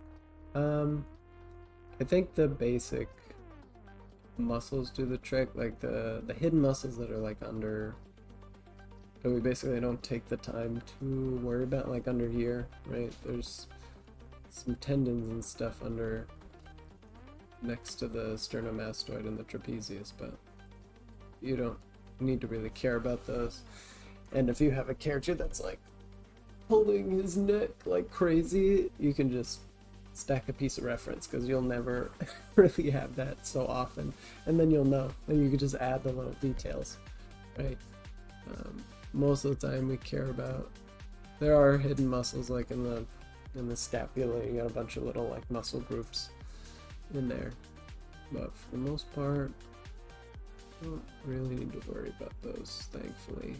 Speaker 1: I think the basic muscles do the trick, like the hidden muscles that are like under, that we basically don't take the time to worry about, like under here, right? There's some tendons and stuff under, next to the sternomastoid and the trapezius, but you don't need to really care about those. And if you have a character that's like pulling his neck like crazy, you can just stack a piece of reference, because you'll never really have that so often, and then you'll know, and you can just add the little details, right? Most of the time we care about, there are hidden muscles like in the scapula, you got a bunch of little like muscle groups in there, but for the most part don't really need to worry about those, thankfully.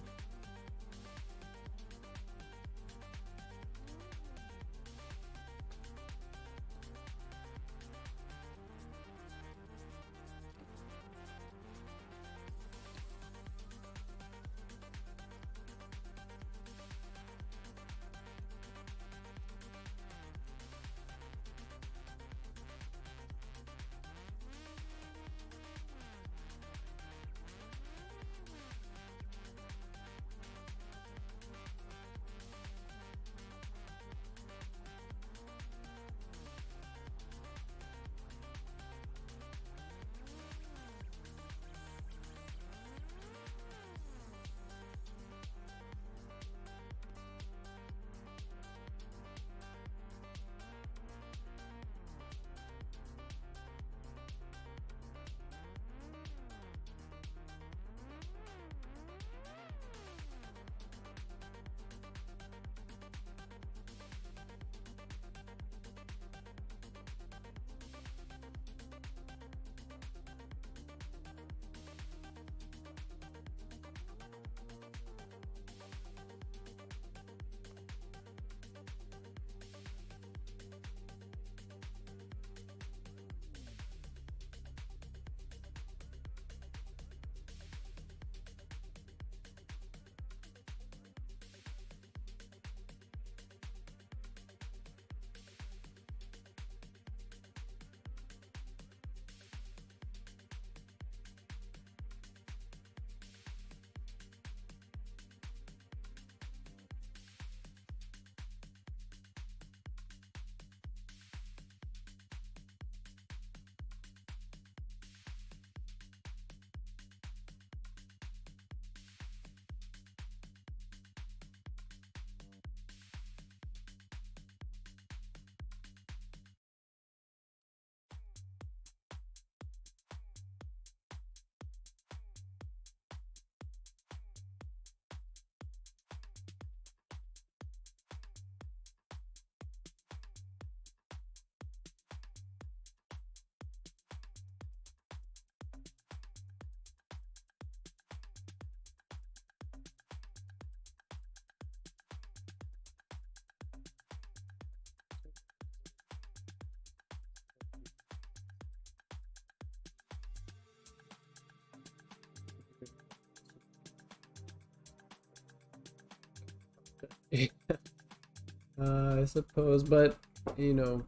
Speaker 1: I suppose, but you know,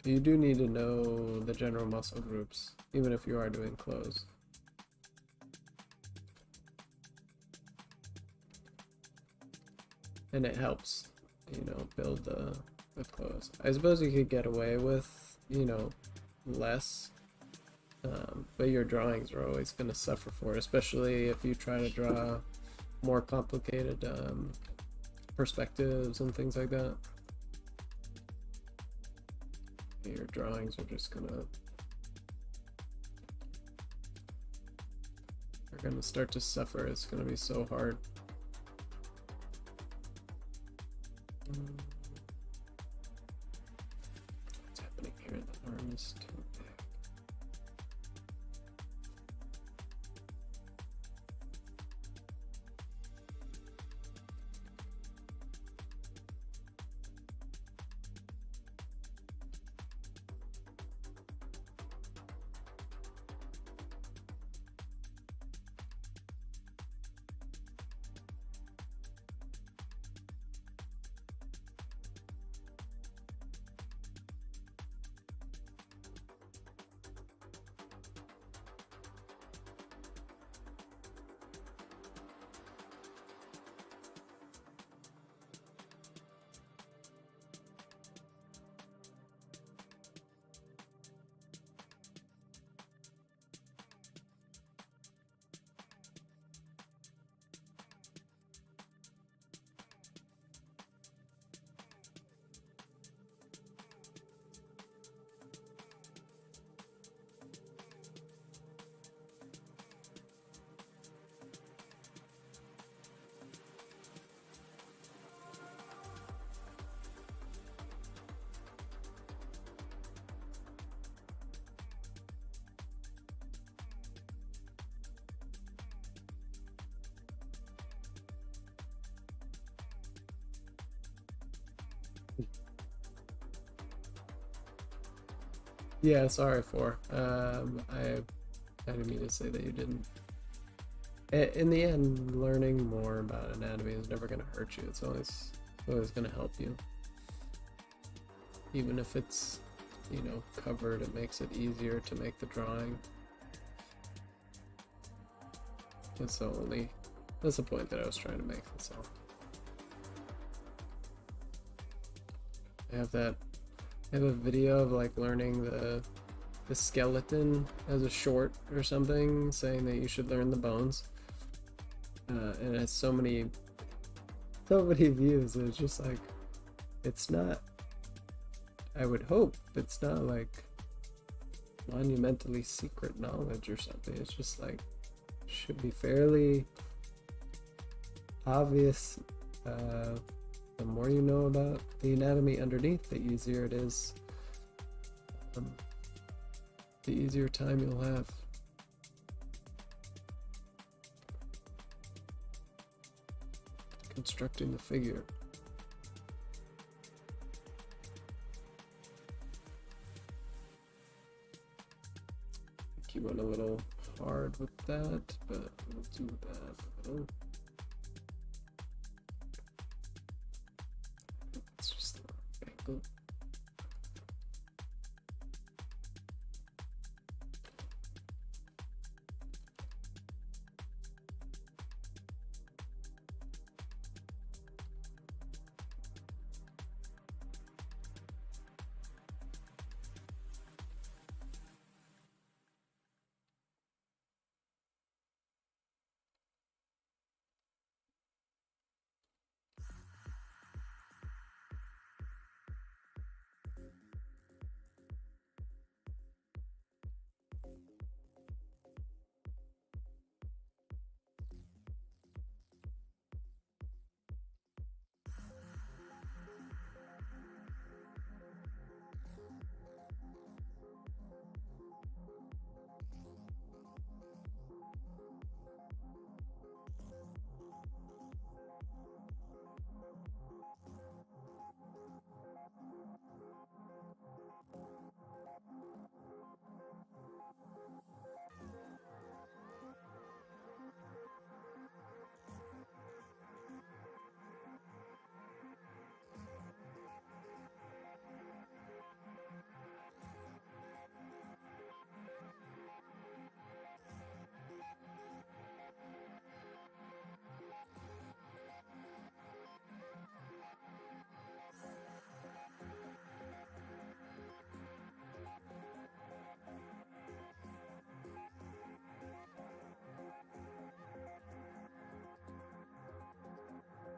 Speaker 1: you do need to know the general muscle groups, even if you are doing close. And it helps, you know, build the close. I suppose you could get away with, you know, less, but your drawings are always going to suffer for it, especially if you try to draw more complicated perspectives and things like that. Your drawings are just gonna start to suffer. It's gonna be so hard. What's happening here? The arm is too big. Yeah, sorry for. I didn't mean to say that you didn't. In the end, learning more about anatomy is never going to hurt you. It's always going to help you. Even if it's, you know, covered, it makes it easier to make the drawing. That's the point that I was trying to make. That's all. I have a video of like learning the skeleton as a short or something, saying that you should learn the bones. And it has so many views. It's just like, it's not, I would hope it's not like monumentally secret knowledge or something. It's just like, should be fairly obvious. The more you know about the anatomy underneath, the easier it is. The easier time you'll have. Constructing the figure. I think you went a little hard with that, but we'll do that. Oh. It's just the wrong angle.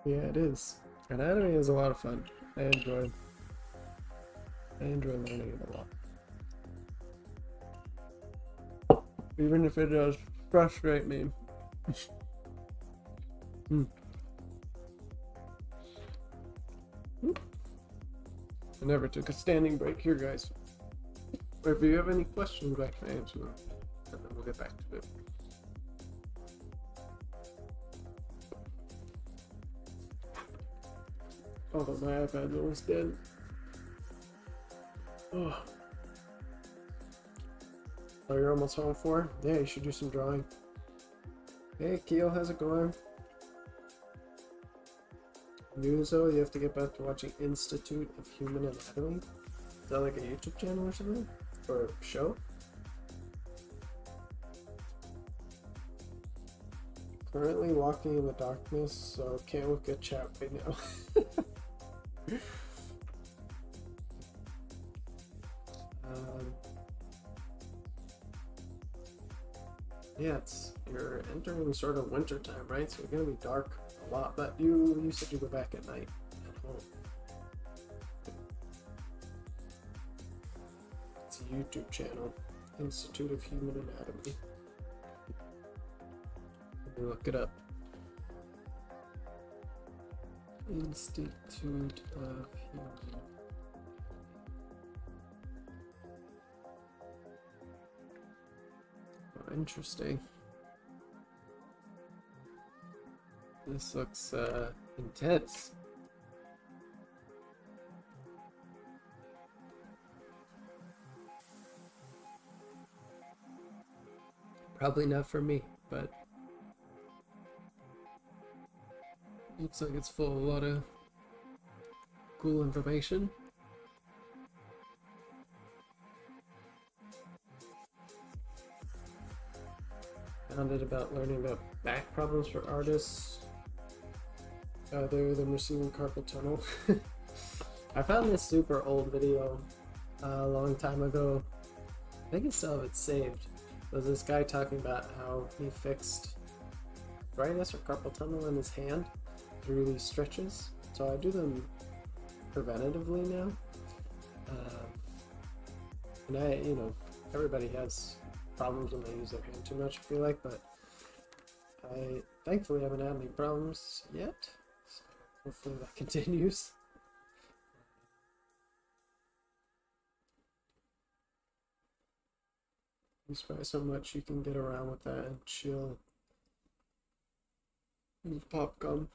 Speaker 1: Yeah, it is. Anatomy is a lot of fun. I enjoy learning it a lot. Even if it does frustrate me. Hmm. I never took a standing break here, guys. If you have any questions, I can answer them, and then we'll get back to it. Oh, my iPad's almost dead. Oh, you're almost home for? Yeah, you should do some drawing. Hey, Keel, how's it going? New though, you have to get back to watching Institute of Human Anatomy. Is that like a YouTube channel or something? Or a show? Currently walking in the darkness, so can't look at chat right now. Yeah, you're entering sort of winter time, right? So it's gonna be dark a lot. But you said you go back at night at home. It's a YouTube channel, Institute of Human Anatomy. Let me look it up. Institute of Human. Oh, interesting. This looks intense. Probably not for me, but looks like it's full of a lot of cool information. Found it about learning about back problems for artists other than receiving carpal tunnel. I found this super old video a long time ago. I think I still have it saved. There's this guy talking about how he fixed arthritis or carpal tunnel in his hand through these stretches. So I do them preventatively now. And everybody has problems when they use their hand too much, I feel like, but I thankfully haven't had any problems yet, so hopefully that continues. You spy so much you can get around with that and chill. Use pop gum.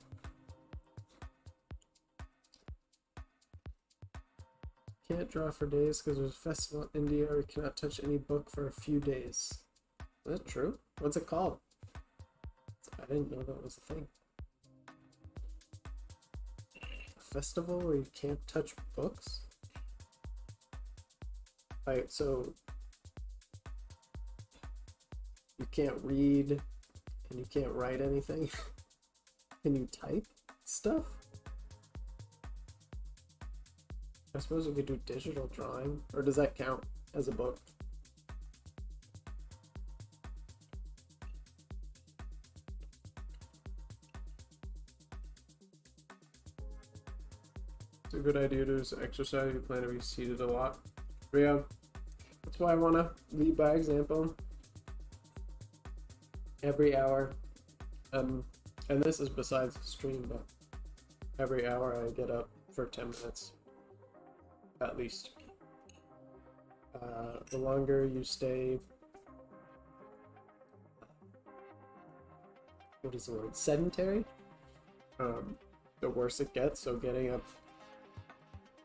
Speaker 1: Can't draw for days because there's a festival in India where you cannot touch any book for a few days. Is that true? What's it called? I didn't know that was a thing. A festival where you can't touch books? Like, so you can't read and you can't write anything? Can you type stuff? I suppose we could do digital drawing, or does that count as a book? It's a good idea to do exercise. You plan to be seated a lot. But yeah, that's why I want to lead by example. Every hour, and this is besides the stream, but every hour I get up for 10 minutes. At least. The longer you stay, what is the word? Sedentary? The worse it gets. So getting up,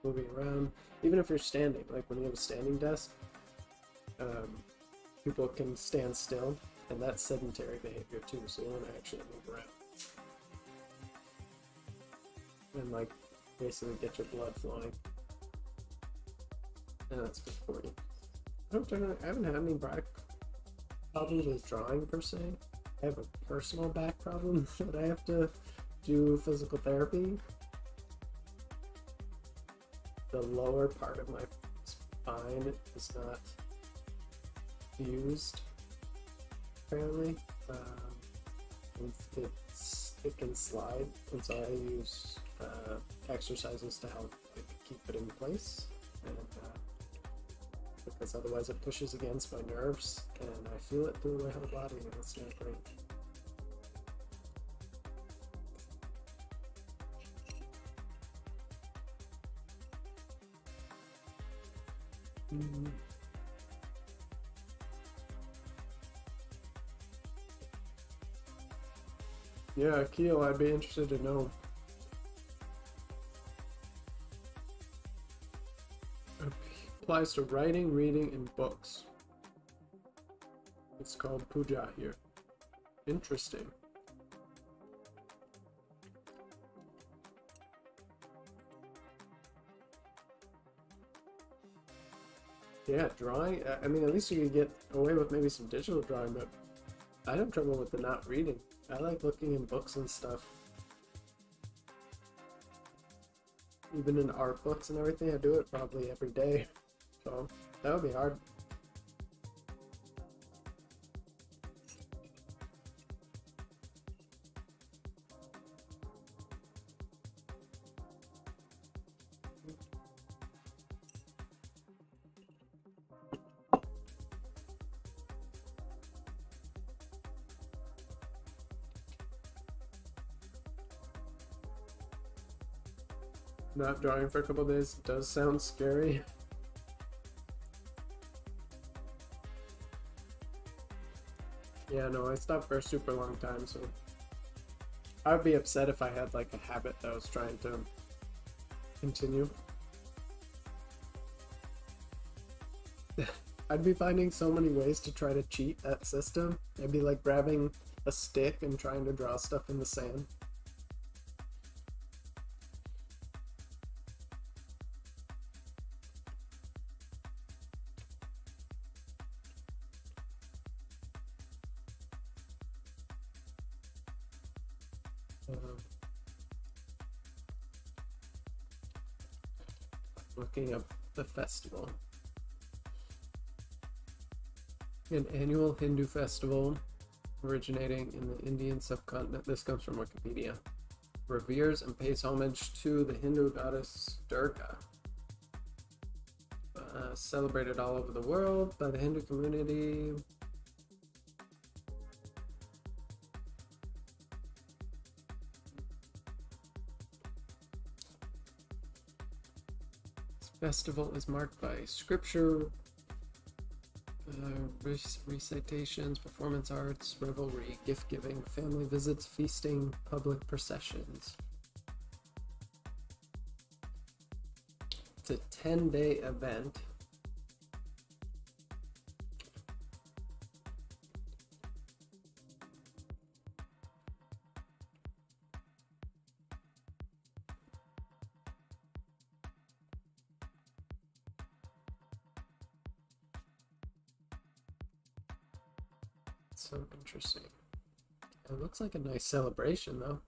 Speaker 1: moving around, even if you're standing, like when you have a standing desk, people can stand still, and that's sedentary behavior too, so you want to actually move around. And like basically get your blood flowing. And that's good for you. I haven't had any back problems with drawing per se. I have a personal back problem that I have to do physical therapy. The lower part of my spine is not fused, apparently. It's it can slide, and so I use exercises to help keep it in place, and because otherwise it pushes against my nerves, and I feel it through my whole body, and it's not great. Yeah, Keel, I'd be interested to know. Applies to writing, reading, and books. It's called puja here. Interesting. Yeah, drawing. I mean, at least you could get away with maybe some digital drawing, but I have trouble with the not reading. I like looking in books and stuff. Even in art books and everything, I do it probably every day. So that would be hard. Not drawing for a couple days does sound scary. Yeah, no, I stopped for a super long time, so I would be upset if I had like a habit that I was trying to continue. I'd be finding so many ways to try to cheat that system. I'd be like grabbing a stick and trying to draw stuff in the sand. Looking up the festival. An annual Hindu festival originating in the Indian subcontinent. This comes from Wikipedia. Reveres and pays homage to the Hindu goddess Durga. Celebrated all over the world by the Hindu community. Festival is marked by scripture, recitations, performance arts, revelry, gift giving, family visits, feasting, public processions. It's a 10-day event. So interesting. It looks like a nice celebration, though.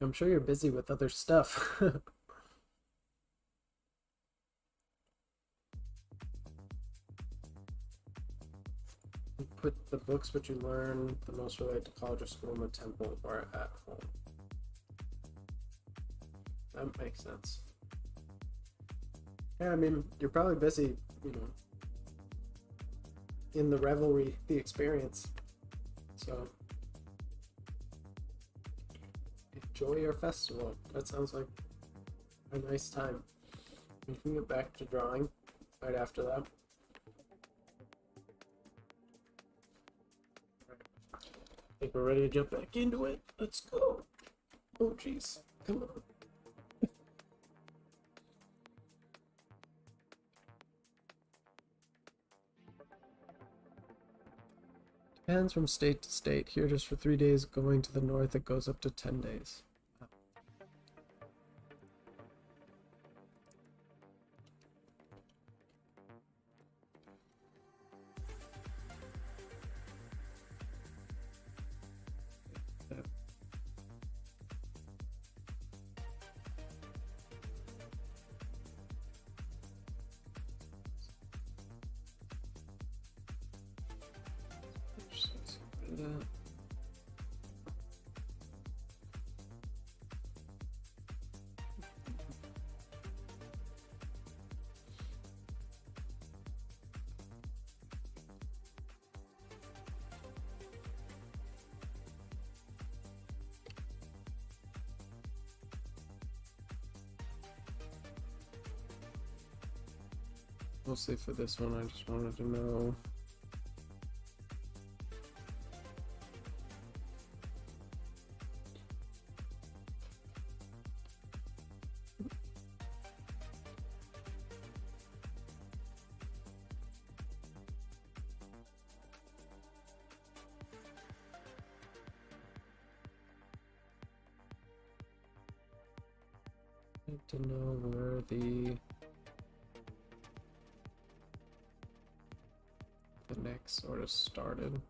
Speaker 1: I'm sure you're busy with other stuff. You put the books which you learn the most related to college or school in the temple or at home. That makes sense. Yeah, I mean, you're probably busy, you know, in the revelry, the experience. So enjoy your festival. That sounds like a nice time. We can get back to drawing right after that. I think we're ready to jump back into it. Let's go. Oh jeez, come on. Depends from state to state. Here just for 3 days, going to the north it goes up to 10 days. mostly for this one, I just wanted to know. To know where the neck sort of started.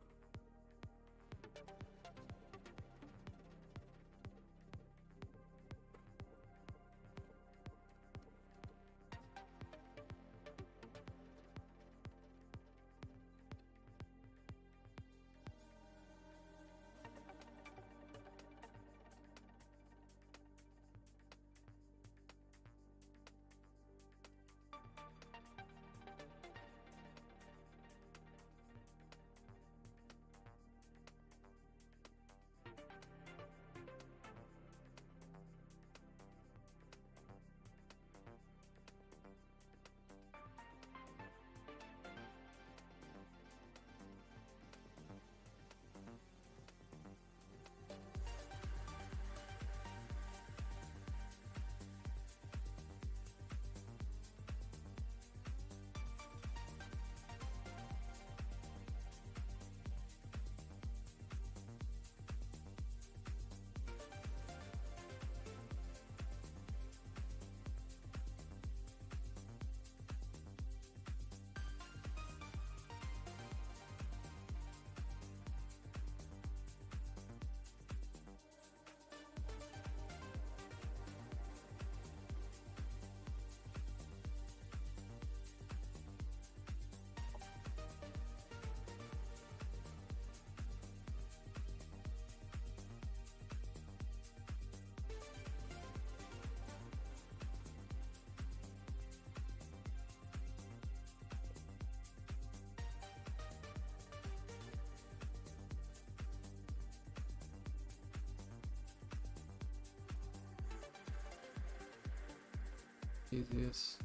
Speaker 1: Easiest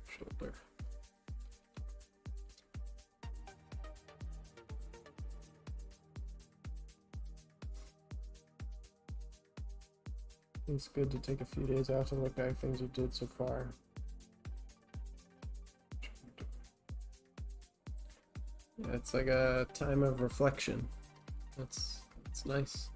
Speaker 1: shoulder. It's good to take a few days out to look at things you did so far. Yeah, it's like a time of reflection. That's nice.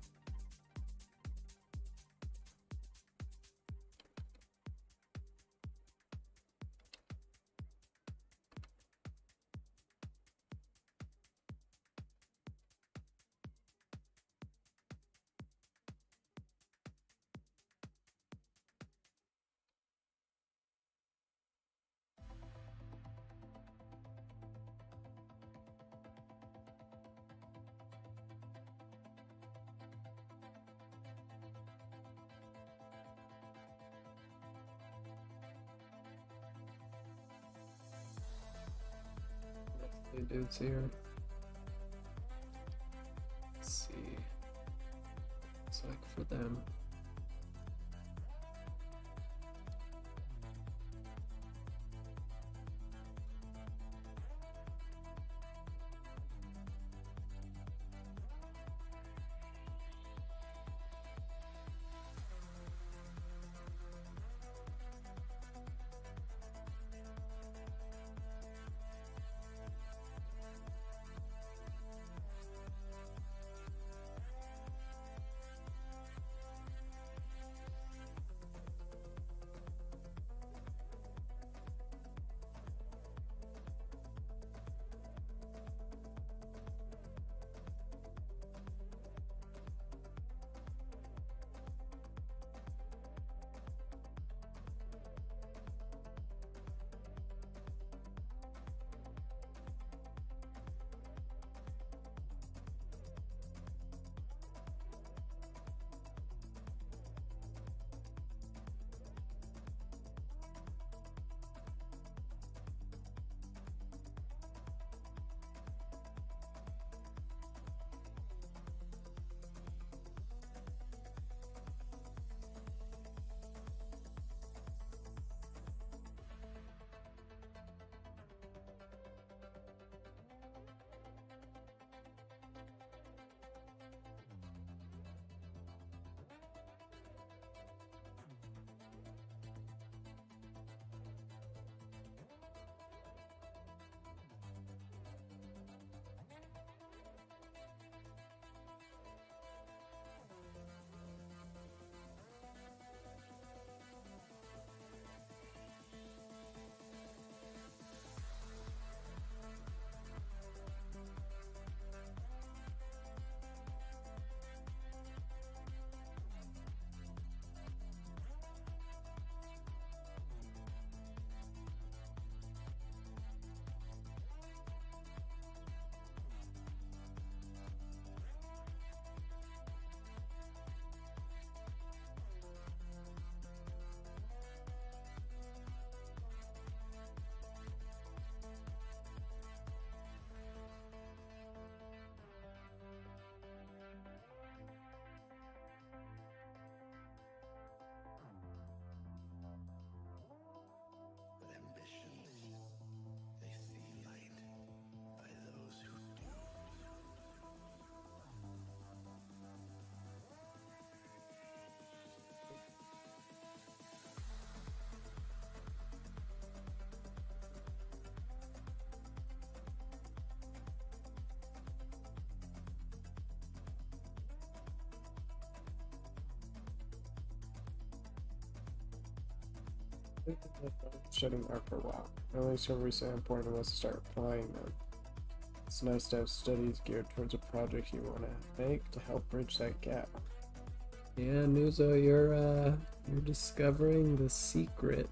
Speaker 1: Dudes here. Let's see. It's like for them. I've been studying art for a while. I only so recently important was to start applying them. It's nice to have studies geared towards a project you want to make to help bridge that gap. Yeah, Nuzo, you're discovering the secret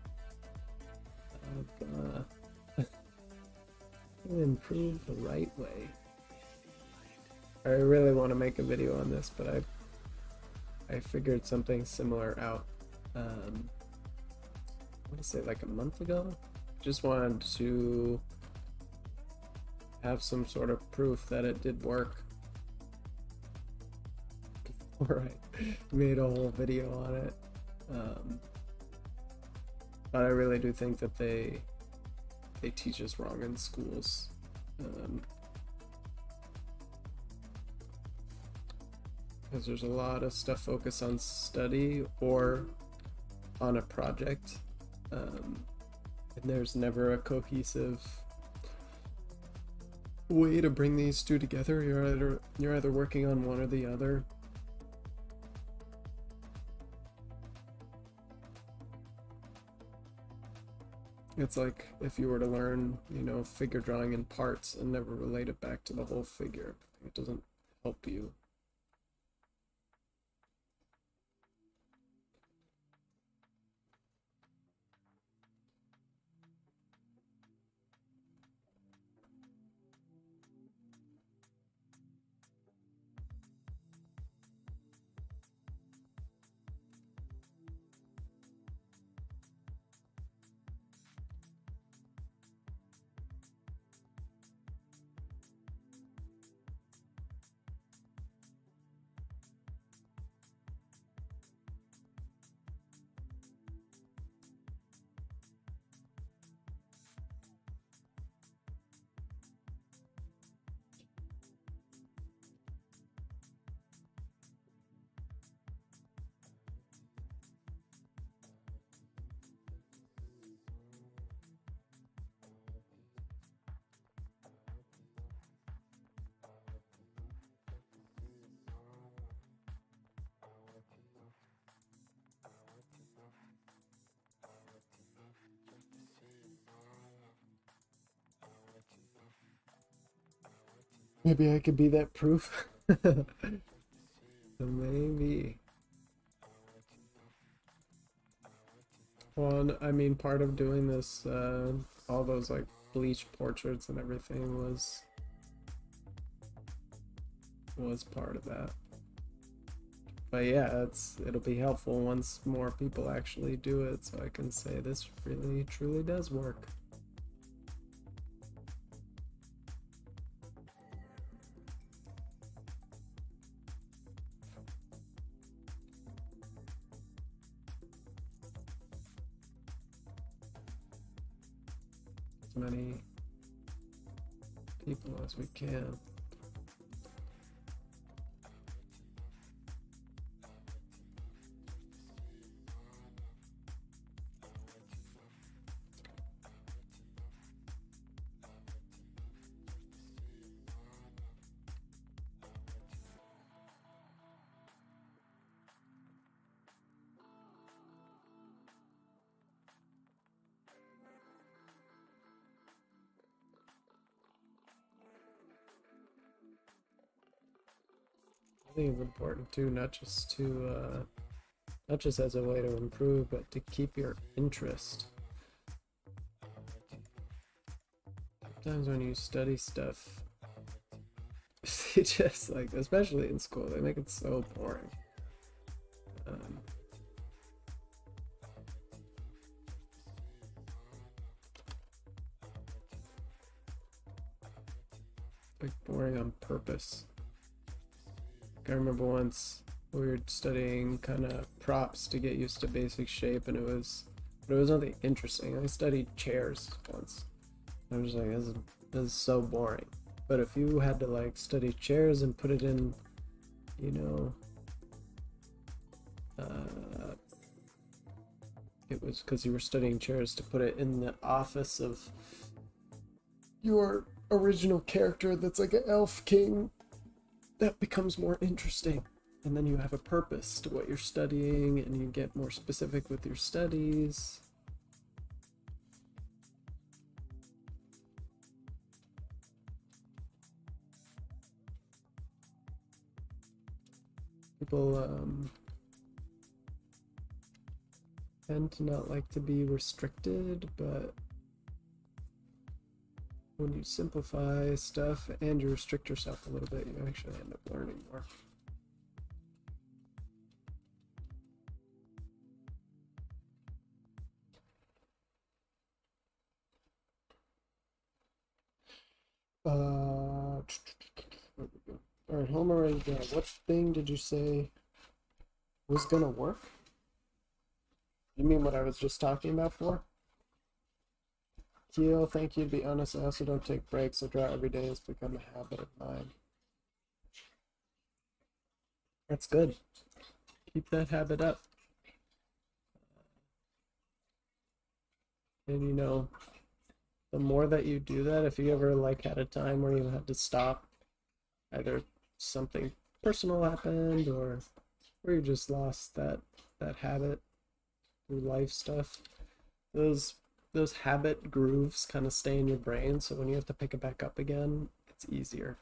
Speaker 1: of improve the right way. I really want to make a video on this, but I figured something similar out. I want to say like a month ago. Just wanted to have some sort of proof that it did work before I made a whole video on it. But I really do think that they teach us wrong in schools. Because there's a lot of stuff focused on study or on a project, and there's never a cohesive way to bring these two together. You're either working on one or the other. It's like if you were to learn, figure drawing in parts and never relate it back to the whole figure. It doesn't help you. Maybe I could be that proof. Maybe. Well, I mean, part of doing this, all those like bleach portraits and everything was part of that. But yeah, it'll be helpful once more people actually do it, so I can say this really truly does work. As many people as we can. I think it's important too, not just as a way to improve, but to keep your interest. Sometimes when you study stuff, they just like, especially in school, they make it so boring. Like boring on purpose. I remember once we were studying kind of props to get used to basic shape, and it was nothing interesting. I studied chairs once. I was like, this is so boring. But if you had to like study chairs and put it in, it was because you were studying chairs to put it in the office of your original character that's like an elf king. That becomes more interesting, and then you have a purpose to what you're studying, and you get more specific with your studies. people tend to not like to be restricted, but when you simplify stuff and you restrict yourself a little bit, you actually end up learning more. Alright, Homer, what thing did you say was gonna work? You mean what I was just talking about for? Keel, thank you. To be honest, I also don't take breaks. I draw every day. It's become a habit of mine. That's good. Keep that habit up. And you know, the more that you do that, if you ever like had a time where you had to stop, either something personal happened or you just lost that habit through life stuff, those habit grooves kind of stay in your brain, so when you have to pick it back up again, it's easier.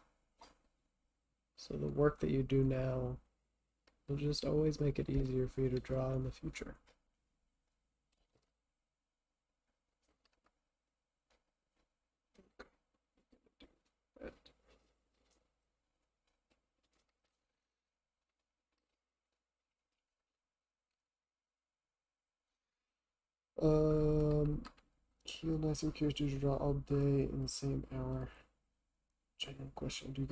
Speaker 1: So the work that you do now will just always make it easier for you to draw in the future. Keel, nice and curious, do you draw all day in the same hour? Genuine question. Do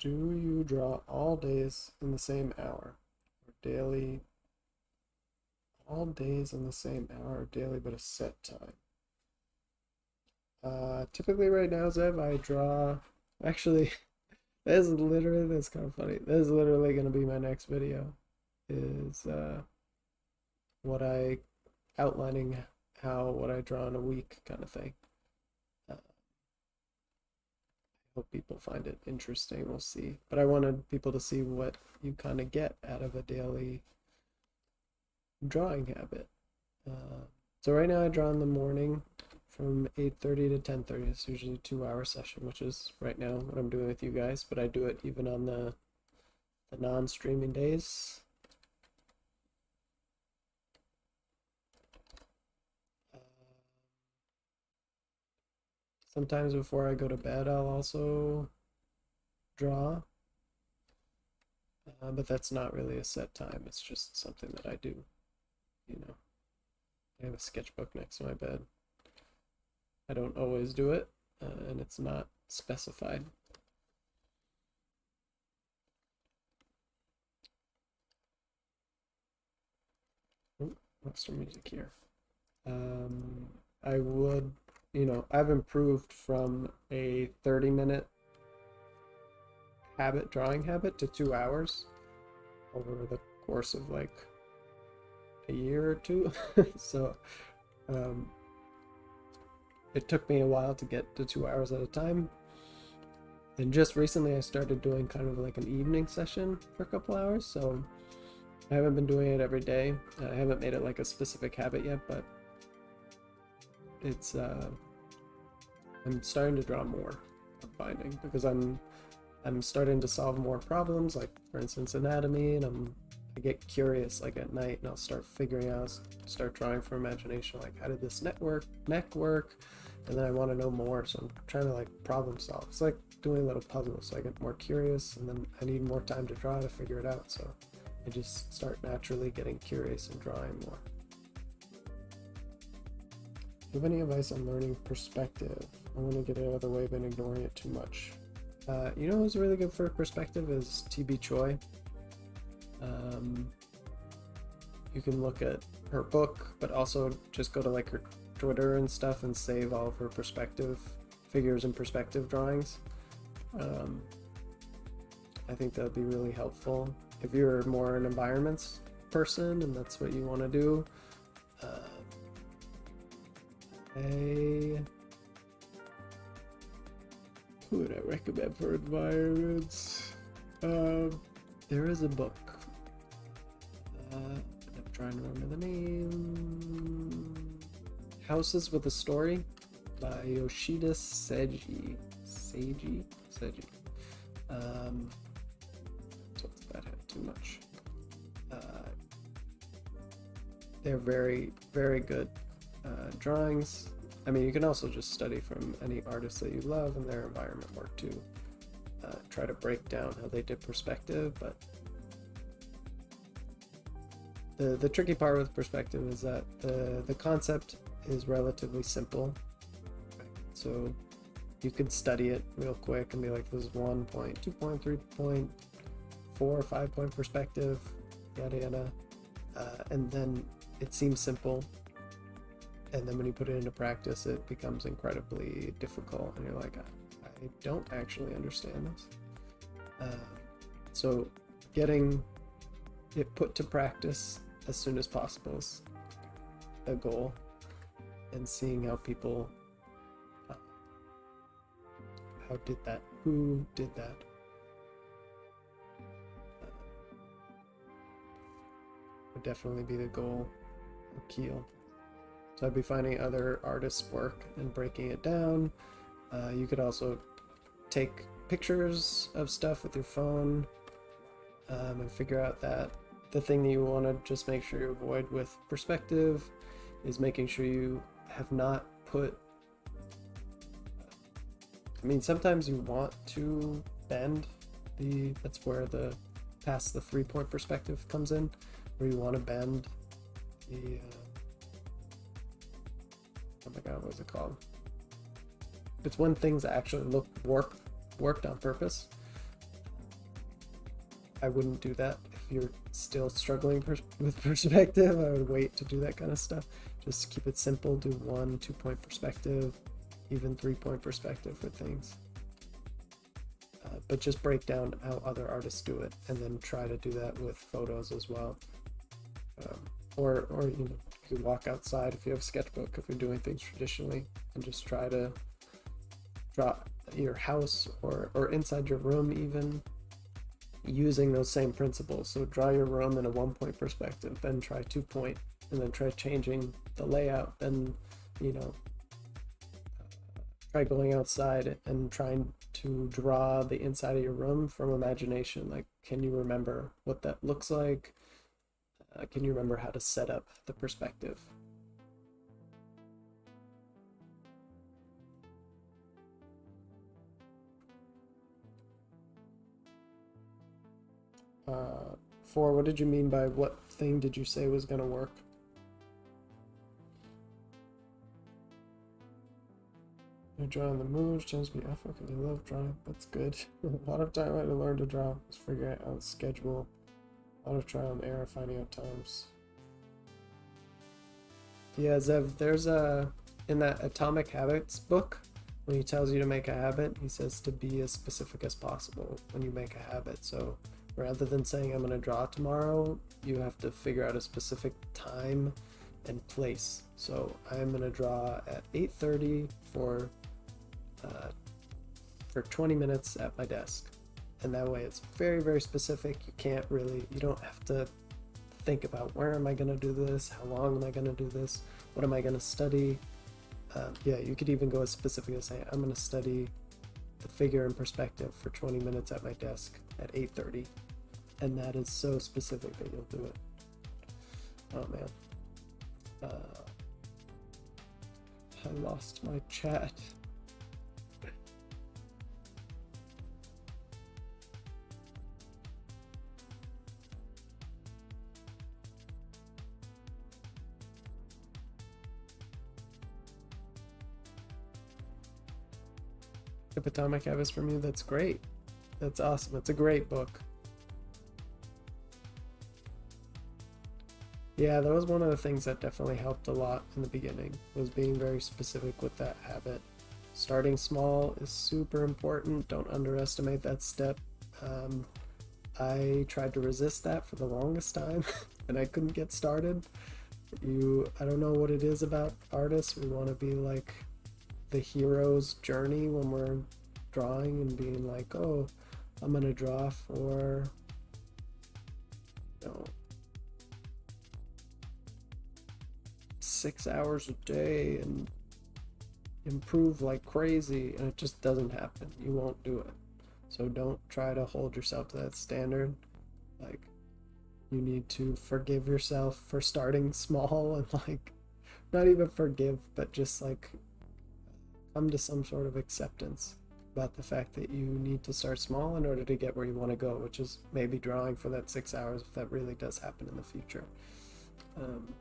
Speaker 1: you draw all days in the same hour? Or daily? All days in the same hour, or daily but a set time? Typically right now, Zev, I draw, actually, that's kind of funny. That is literally going to be my next video, is what I outlining what I draw in a week kind of thing. I hope people find it interesting. We'll see. But I wanted people to see what you kind of get out of a daily drawing habit. So right now I draw in the morning from 8:30 to 10:30. It's usually a 2-hour session, which is right now what I'm doing with you guys, but I do it even on the non-streaming days. Sometimes before I go to bed, I'll also draw, but that's not really a set time. It's just something that I do, you know. I have a sketchbook next to my bed. I don't always do it, and it's not specified. Oh, Western music here. I would, I've improved from a 30-minute drawing habit to 2 hours over the course of like a year or two. So it took me a while to get to 2 hours at a time, and just recently I started doing kind of like an evening session for a couple hours. So I haven't been doing it every day. I haven't made it like a specific habit yet, but it's I'm starting to draw more, I'm finding, because I'm starting to solve more problems, like for instance anatomy, and I get curious like at night, and I'll start figuring out, start drawing for imagination, like how did this neck work, and then I want to know more, so I'm trying to like problem solve. It's like doing little puzzles, so I get more curious, and then I need more time to draw to figure it out, so I just start naturally getting curious and drawing more. Do you have any advice on learning perspective? I want to get it out of the way, but ignoring it too much. You know who's really good for perspective is TB Choi. You can look at her book, but also just go to like her Twitter and stuff and save all of her perspective figures and perspective drawings. I think that would be really helpful if you're more an environments person and that's what you want to do. Who would I recommend for environments? There is a book. I'm trying to remember the name. Houses with a Story by Yoshida Seiji. What's that have too much? they're very, very good drawings. I mean, you can also just study from any artist that you love and their environment work too. Try to break down how they did perspective, but the tricky part with perspective is that the concept is relatively simple. So you could study it real quick and be like, this is 1 point, 2 point, 3 point, 4 or 5 point perspective, yada yada. And then it seems simple. And then when you put it into practice, it becomes incredibly difficult. And you're like, I don't actually understand this. So getting it put to practice as soon as possible is a goal. And seeing how people how did that, who did that, would definitely be the goal of Keel. So I'd be finding other artists' work and breaking it down. You could also take pictures of stuff with your phone and figure out that. The thing that you want to just make sure you avoid with perspective is making sure you have not put, I mean, sometimes you want to bend that's where past the 3 point perspective comes in, where you want to bend the, oh my god, what is it called? It's when things actually look warped on purpose. I wouldn't do that. If you're still struggling with perspective, I would wait to do that kind of stuff. Just keep it simple, do 1, 2 point perspective, even 3 point perspective for things. But just break down how other artists do it, and then try to do that with photos as well. Or you know, you could walk outside if you have a sketchbook, if you're doing things traditionally, and just try to draw your house or inside your room even, using those same principles. So draw your room in a 1 point perspective, then try 2 point, and then try changing the layout, then, you know, try going outside and trying to draw the inside of your room from imagination. Like, can you remember what that looks like? Can you remember how to set up the perspective? What did you mean by what thing did you say was going to work? I draw on the moon, which tends to be effort because I love drawing. That's good. A lot of time I had to learn to draw, was figuring out schedule. A lot of trial and error, finding out times. Yeah, Zev, there's in that Atomic Habits book, when he tells you to make a habit, he says to be as specific as possible when you make a habit. So rather than saying I'm going to draw tomorrow, you have to figure out a specific time and place. So I'm going to draw at 8:30 for 20 minutes at my desk. And that way it's very, very specific. You don't have to think about where am I going to do this, how long am I going to do this, what am I going to study. Yeah, you could even go as specific as saying I'm going to study the figure in perspective for 20 minutes at my desk at 8:30, and that is so specific that you'll do it. Oh man, I lost my chat. If Atomic Habits from you, that's great. That's awesome. It's a great book. Yeah, that was one of the things that definitely helped a lot in the beginning, was being very specific with that habit. Starting small is super important. Don't underestimate that step. I tried to resist that for the longest time and I couldn't get started. I don't know what it is about artists. We want to be like the hero's journey when we're drawing and being like, oh, I'm gonna draw for, you know, 6 hours a day and improve like crazy, and it just doesn't happen. You won't do it. So don't try to hold yourself to that standard. Like, You need to forgive yourself for starting small and like not even forgive, but just like come to some sort of acceptance about the fact that you need to start small in order to get where you want to go, which is maybe drawing for that 6 hours if that really does happen in the future. Um,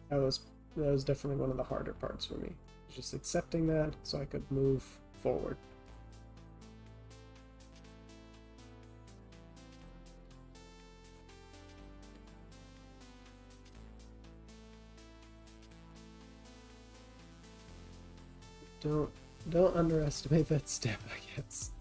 Speaker 1: that was that was definitely one of the harder parts for me. Just accepting that so I could move forward. Don't don't underestimate that step, I guess.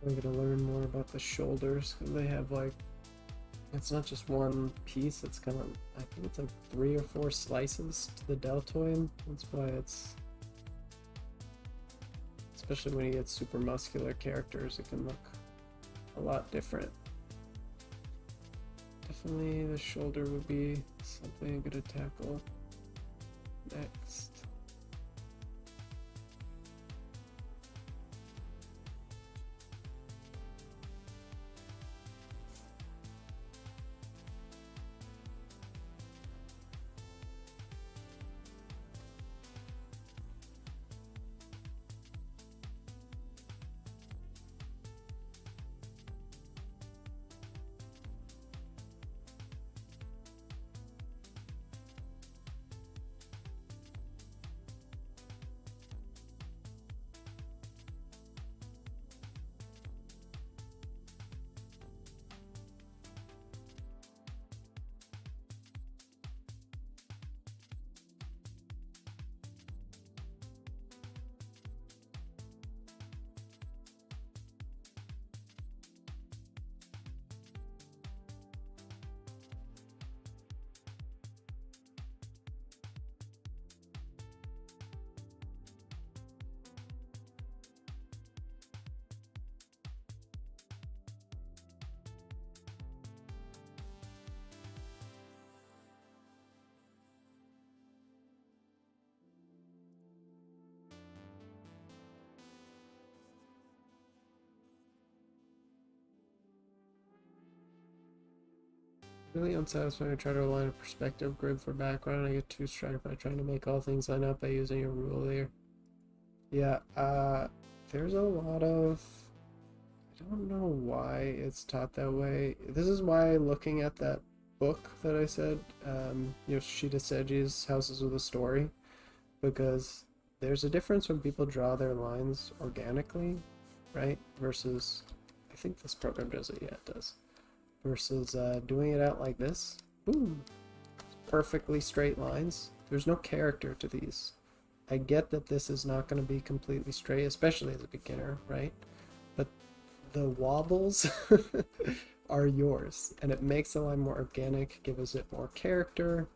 Speaker 1: I'm gonna learn more about the shoulders. They have like, it's not just one piece, it's kind of, I think it's like 3 or 4 slices to the deltoid. That's why it's, especially when you get super muscular characters, it can look a lot different. Definitely the shoulder would be something I'm gonna tackle next. Really unsatisfying to try to align a perspective grid for background. I get too distracted by trying to make all things line up by using a rule there. Yeah, there's a lot of, I don't know why it's taught that way. This is why looking at that book that I said, Yoshida Seji's Houses with a Story, because there's a difference when people draw their lines organically, right? Versus, I think this program does it, yeah, it does. Versus doing it out like this. Boom! Perfectly straight lines. There's no character to these. I get that this is not going to be completely straight, especially as a beginner, right? But the wobbles are yours, and it makes the line more organic, gives it more character.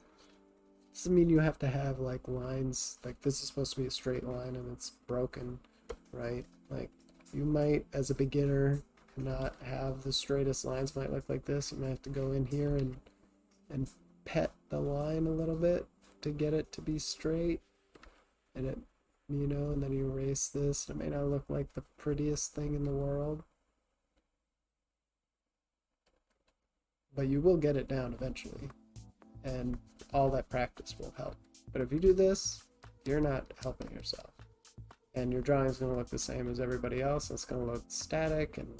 Speaker 1: Doesn't mean you have to have like lines, like this is supposed to be a straight line and it's broken, right? Like you might, as a beginner, not have the straightest lines, might look like this. You might have to go in here and pet the line a little bit to get it to be straight, and it, and then you erase this. It may not look like the prettiest thing in the world, but you will get it down eventually, and all that practice will help. But if you do this, you're not helping yourself, and your drawing is going to look the same as everybody else. It's going to look static and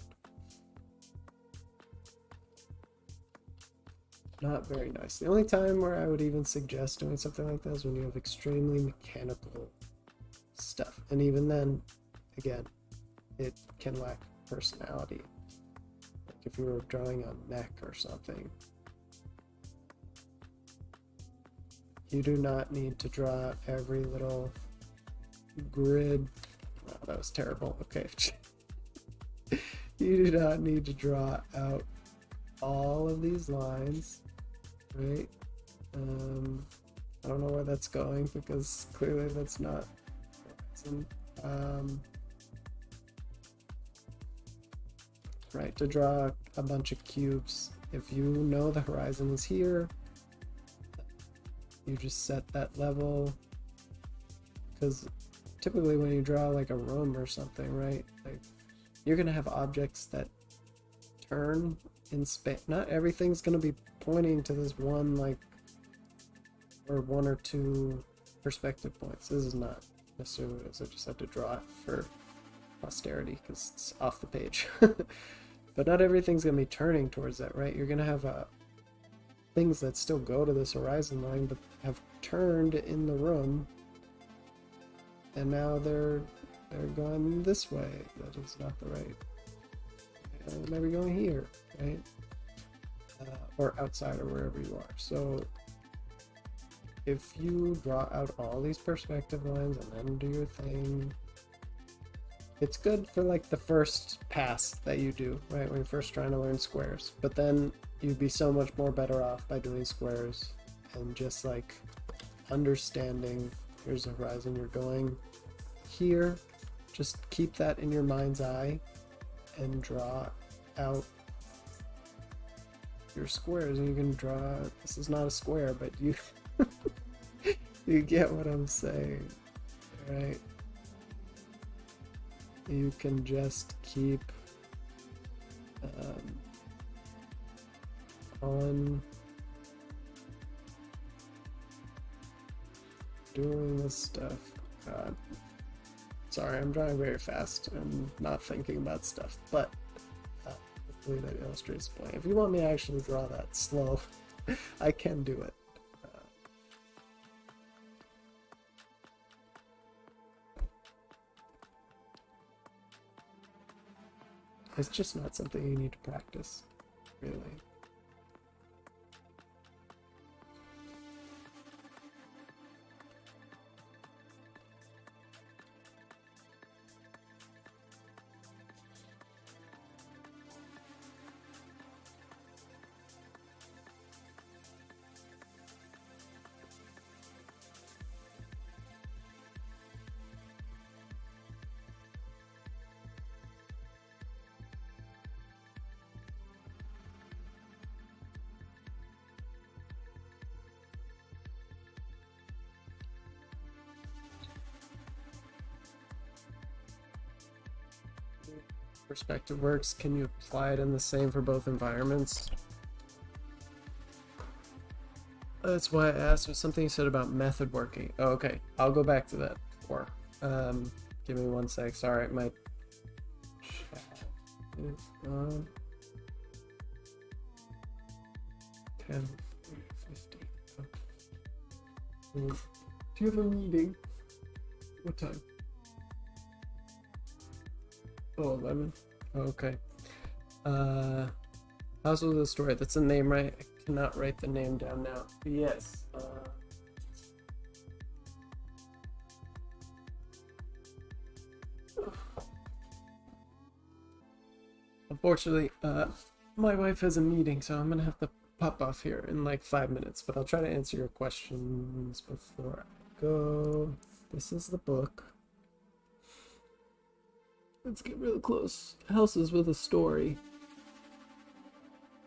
Speaker 1: not very nice. The only time where I would even suggest doing something like that is when you have extremely mechanical stuff, and even then, again, it can lack personality. if you were drawing a neck or something. You do not need to draw every little grid. Oh, that was terrible. Okay. You do not need to draw out all of these lines, right? I don't know where that's going because clearly that's not right, to draw a bunch of cubes. If you know the horizon is here, you just set that level, because typically when you draw like a room or something, right, like you're gonna have objects that turn in space. Not everything's gonna be pointing to this one, like, or one or two perspective points. This is not necessarily what it is. I just have to draw it for posterity because it's off the page. But not everything's gonna be turning towards that, right? You're gonna have things that still go to this horizon line but have turned in the room, and now they're going this way. That is not the right. Maybe going here, right? Or outside, or wherever you are. So if you draw out all these perspective lines and then do your thing, it's good for like the first pass that you do, right, when you're first trying to learn squares. But then you'd be so much more better off by doing squares and just like understanding, here's the horizon, you're going here. Just keep that in your mind's eye and draw out your squares. And you can draw, this is not a square, but you you get what I'm saying, right? You can just keep on doing this stuff. God. Sorry, I'm drawing very fast and not thinking about stuff, but hopefully that illustrates the point. If you want me to actually draw that slow, I can do it. It's just not something you need to practice, really. Perspective works. Can you apply it in the same for both environments? That's why I asked. Was something you said about method working. Oh, okay. I'll go back to that before. Give me 1 sec. Sorry, my chat is on 10:50. Do you have a meeting? What time? Oh, 11. Oh, okay. House of the Story. That's the name, right? I cannot write the name down now. But yes. Unfortunately, my wife has a meeting, so I'm gonna have to pop off here in like 5 minutes. But I'll try to answer your questions before I go. This is the book. Let's get real close. Houses with a Story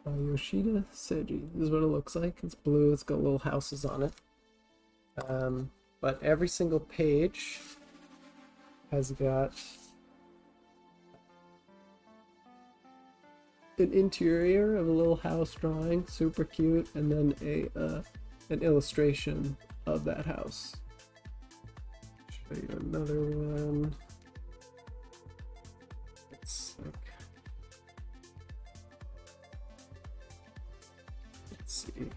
Speaker 1: by Yoshida Seiji. This is what it looks like. It's blue. It's got little houses on it. But every single page has got an interior of a little house drawing, super cute, and then an illustration of that house. Show you another one. Let's see.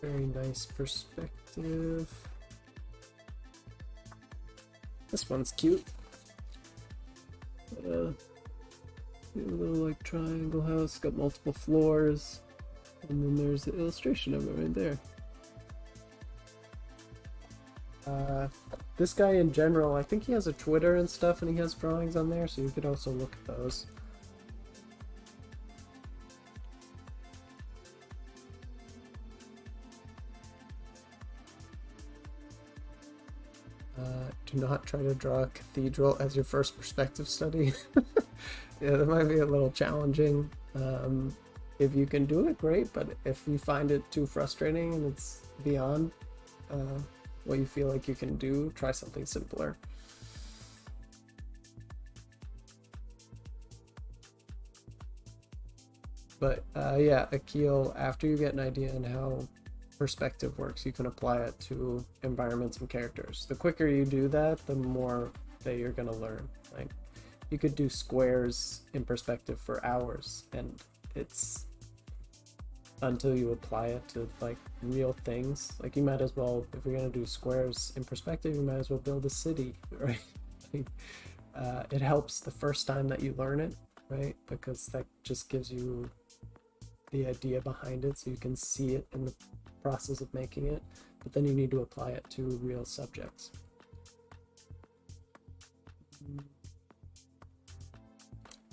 Speaker 1: Very nice perspective. This one's cute. See a little like triangle house, got multiple floors, and then there's the illustration of it right there. This guy in general, I think he has a Twitter and stuff, and he has drawings on there, so you could also look at those. Do not try to draw a cathedral as your first perspective study. Yeah, that might be a little challenging. If you can do it, great, but if you find it too frustrating and it's beyond what you feel like you can do, try something simpler. But yeah, Akil, after you get an idea on how perspective works, you can apply it to environments and characters. The quicker you do that, the more that you're going to learn. Like, you could do squares in perspective for hours, and it's until you apply it to like real things. Like, you might as well, if you're going to do squares in perspective, you might as well build a city, right? It helps the first time that you learn it, right? Because that just gives you the idea behind it, so you can see it in the process of making it, but then you need to apply it to real subjects.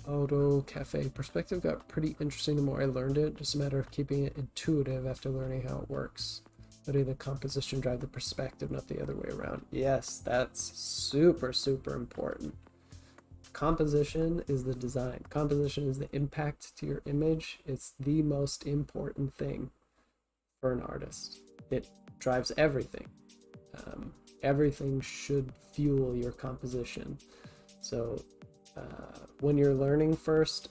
Speaker 1: Auto Cafe perspective got pretty interesting the more I learned it. Just a matter of keeping it intuitive after learning how it works. Letting the composition drive the perspective, not the other way around. Yes, that's super, super important. Composition is the design. Composition is the impact to your image. It's the most important thing for an artist. It drives everything. Everything should fuel your composition. So when you're learning first,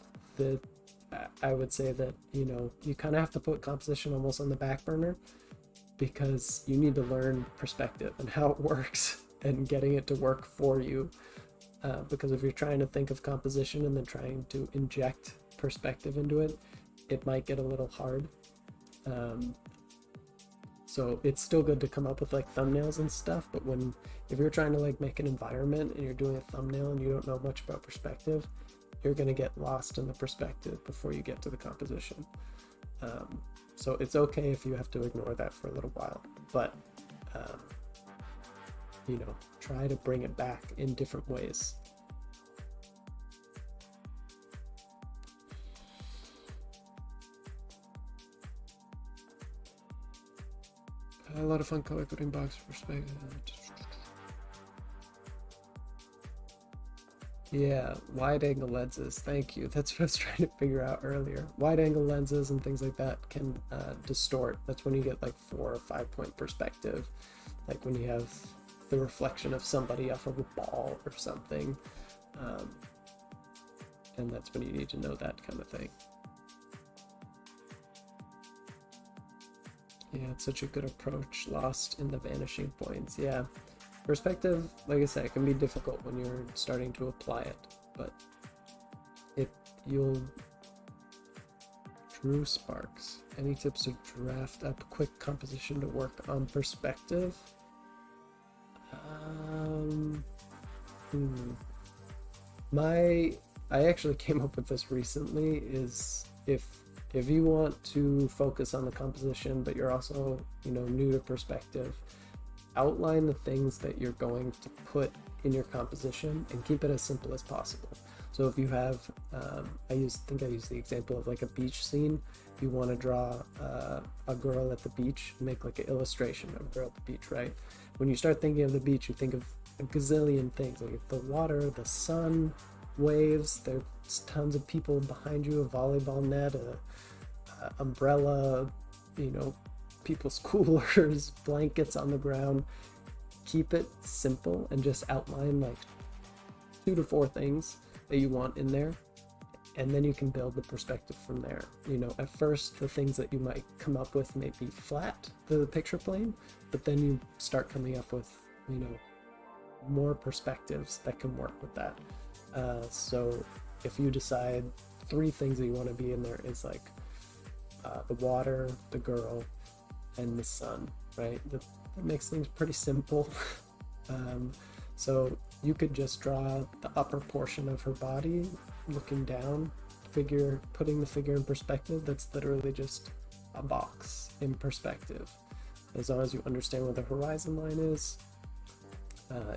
Speaker 1: I would say that, you know, you kind of have to put composition almost on the back burner, because you need to learn perspective and how it works and getting it to work for you. Because if you're trying to think of composition and then trying to inject perspective into it, it might get a little hard. So it's still good to come up with like thumbnails and stuff, but if you're trying to like make an environment and you're doing a thumbnail and you don't know much about perspective, you're going to get lost in the perspective before you get to the composition. So it's okay if you have to ignore that for a little while, but you know, try to bring it back in different ways. A lot of fun color coding box perspective. Yeah, wide angle lenses. Thank you. That's what I was trying to figure out earlier. Wide angle lenses and things like that can distort. That's when you get like 4 or 5 point perspective. Like when you have the reflection of somebody off of a ball or something. And that's when you need to know that kind of thing. Yeah, it's such a good approach. Lost in the vanishing points. Yeah. Perspective, like I said, it can be difficult when you're starting to apply it, but you'll Drew Sparks. Any tips to draft up quick composition to work on perspective? I actually came up with this recently, is if you want to focus on the composition, but you're also, you know, new to perspective, outline the things that you're going to put in your composition and keep it as simple as possible. So if you have, I think I used the example of like a beach scene. If you want to draw a girl at the beach, make like an illustration of a girl at the beach, right? When you start thinking of the beach, you think of a gazillion things, like the water, the sun, waves, there's tons of people behind you, a volleyball net, a umbrella, you know, people's coolers, blankets on the ground. Keep it simple and just outline like 2 to 4 things that you want in there, and then you can build the perspective from there. You know, at first the things that you might come up with may be flat, the picture plane, but then you start coming up with, you know, more perspectives that can work with that. So if you decide 3 things that you want to be in there, is like the water, the girl, and the sun, right? That makes things pretty simple. So you could just draw the upper portion of her body looking down figure, putting the figure in perspective, that's literally just a box in perspective. As long as you understand where the horizon line is,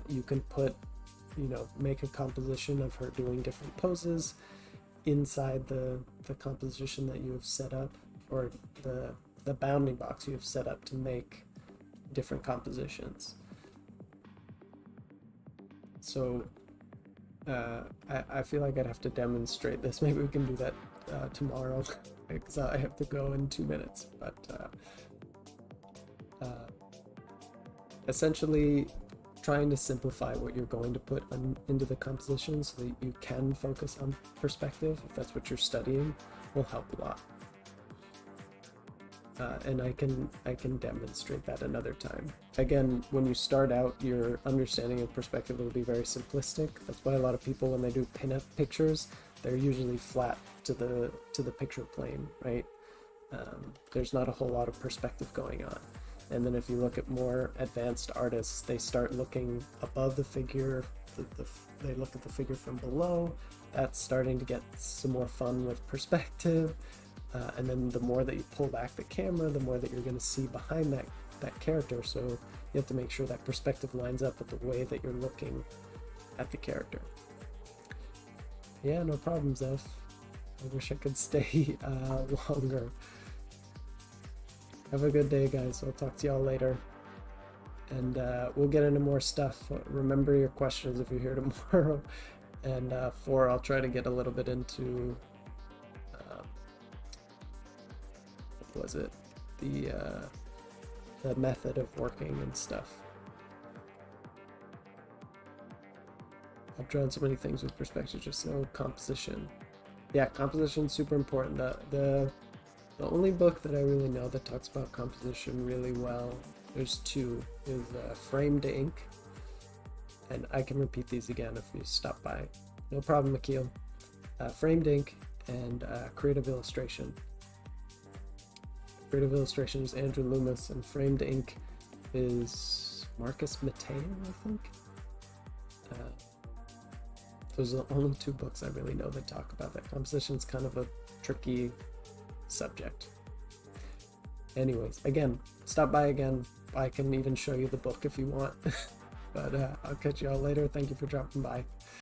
Speaker 1: you can put, make a composition of her doing different poses inside the composition that you have set up, or the bounding box you have set up to make different compositions. So I feel like I'd have to demonstrate this. Maybe we can do that tomorrow because I have to go in 2 minutes. But essentially trying to simplify what you're going to put into the composition so that you can focus on perspective, if that's what you're studying, will help a lot. And I can demonstrate that another time. Again, when you start out, your understanding of perspective will be very simplistic. That's why a lot of people, when they do pinup pictures, they're usually flat to the picture plane, right? There's not a whole lot of perspective going on. And then if you look at more advanced artists, they start looking above the figure, they look at the figure from below. That's starting to get some more fun with perspective. And then the more that you pull back the camera, the more that you're going to see behind that character. So you have to make sure that perspective lines up with the way that you're looking at the character. Yeah, no problem, Zeph. I wish I could stay longer. Have a good day, guys. I'll talk to y'all later. And we'll get into more stuff. Remember your questions if you're here tomorrow. And 4, I'll try to get a little bit into... what was it? The method of working and stuff. I've drawn so many things with perspective, just no composition. Yeah, composition's super important. The only book that I really know that talks about composition really well, there's 2, is Framed Ink, and I can repeat these again if you stop by. No problem, Akil. Framed Ink and Creative Illustration. Creative Illustration is Andrew Loomis, and Framed Ink is Marcus Mateo, I think. Those are the only 2 books I really know that talk about that. Composition's kind of a tricky subject. Anyways, again, stop by again. I can even show you the book if you want. But I'll catch you all later. Thank you for dropping by.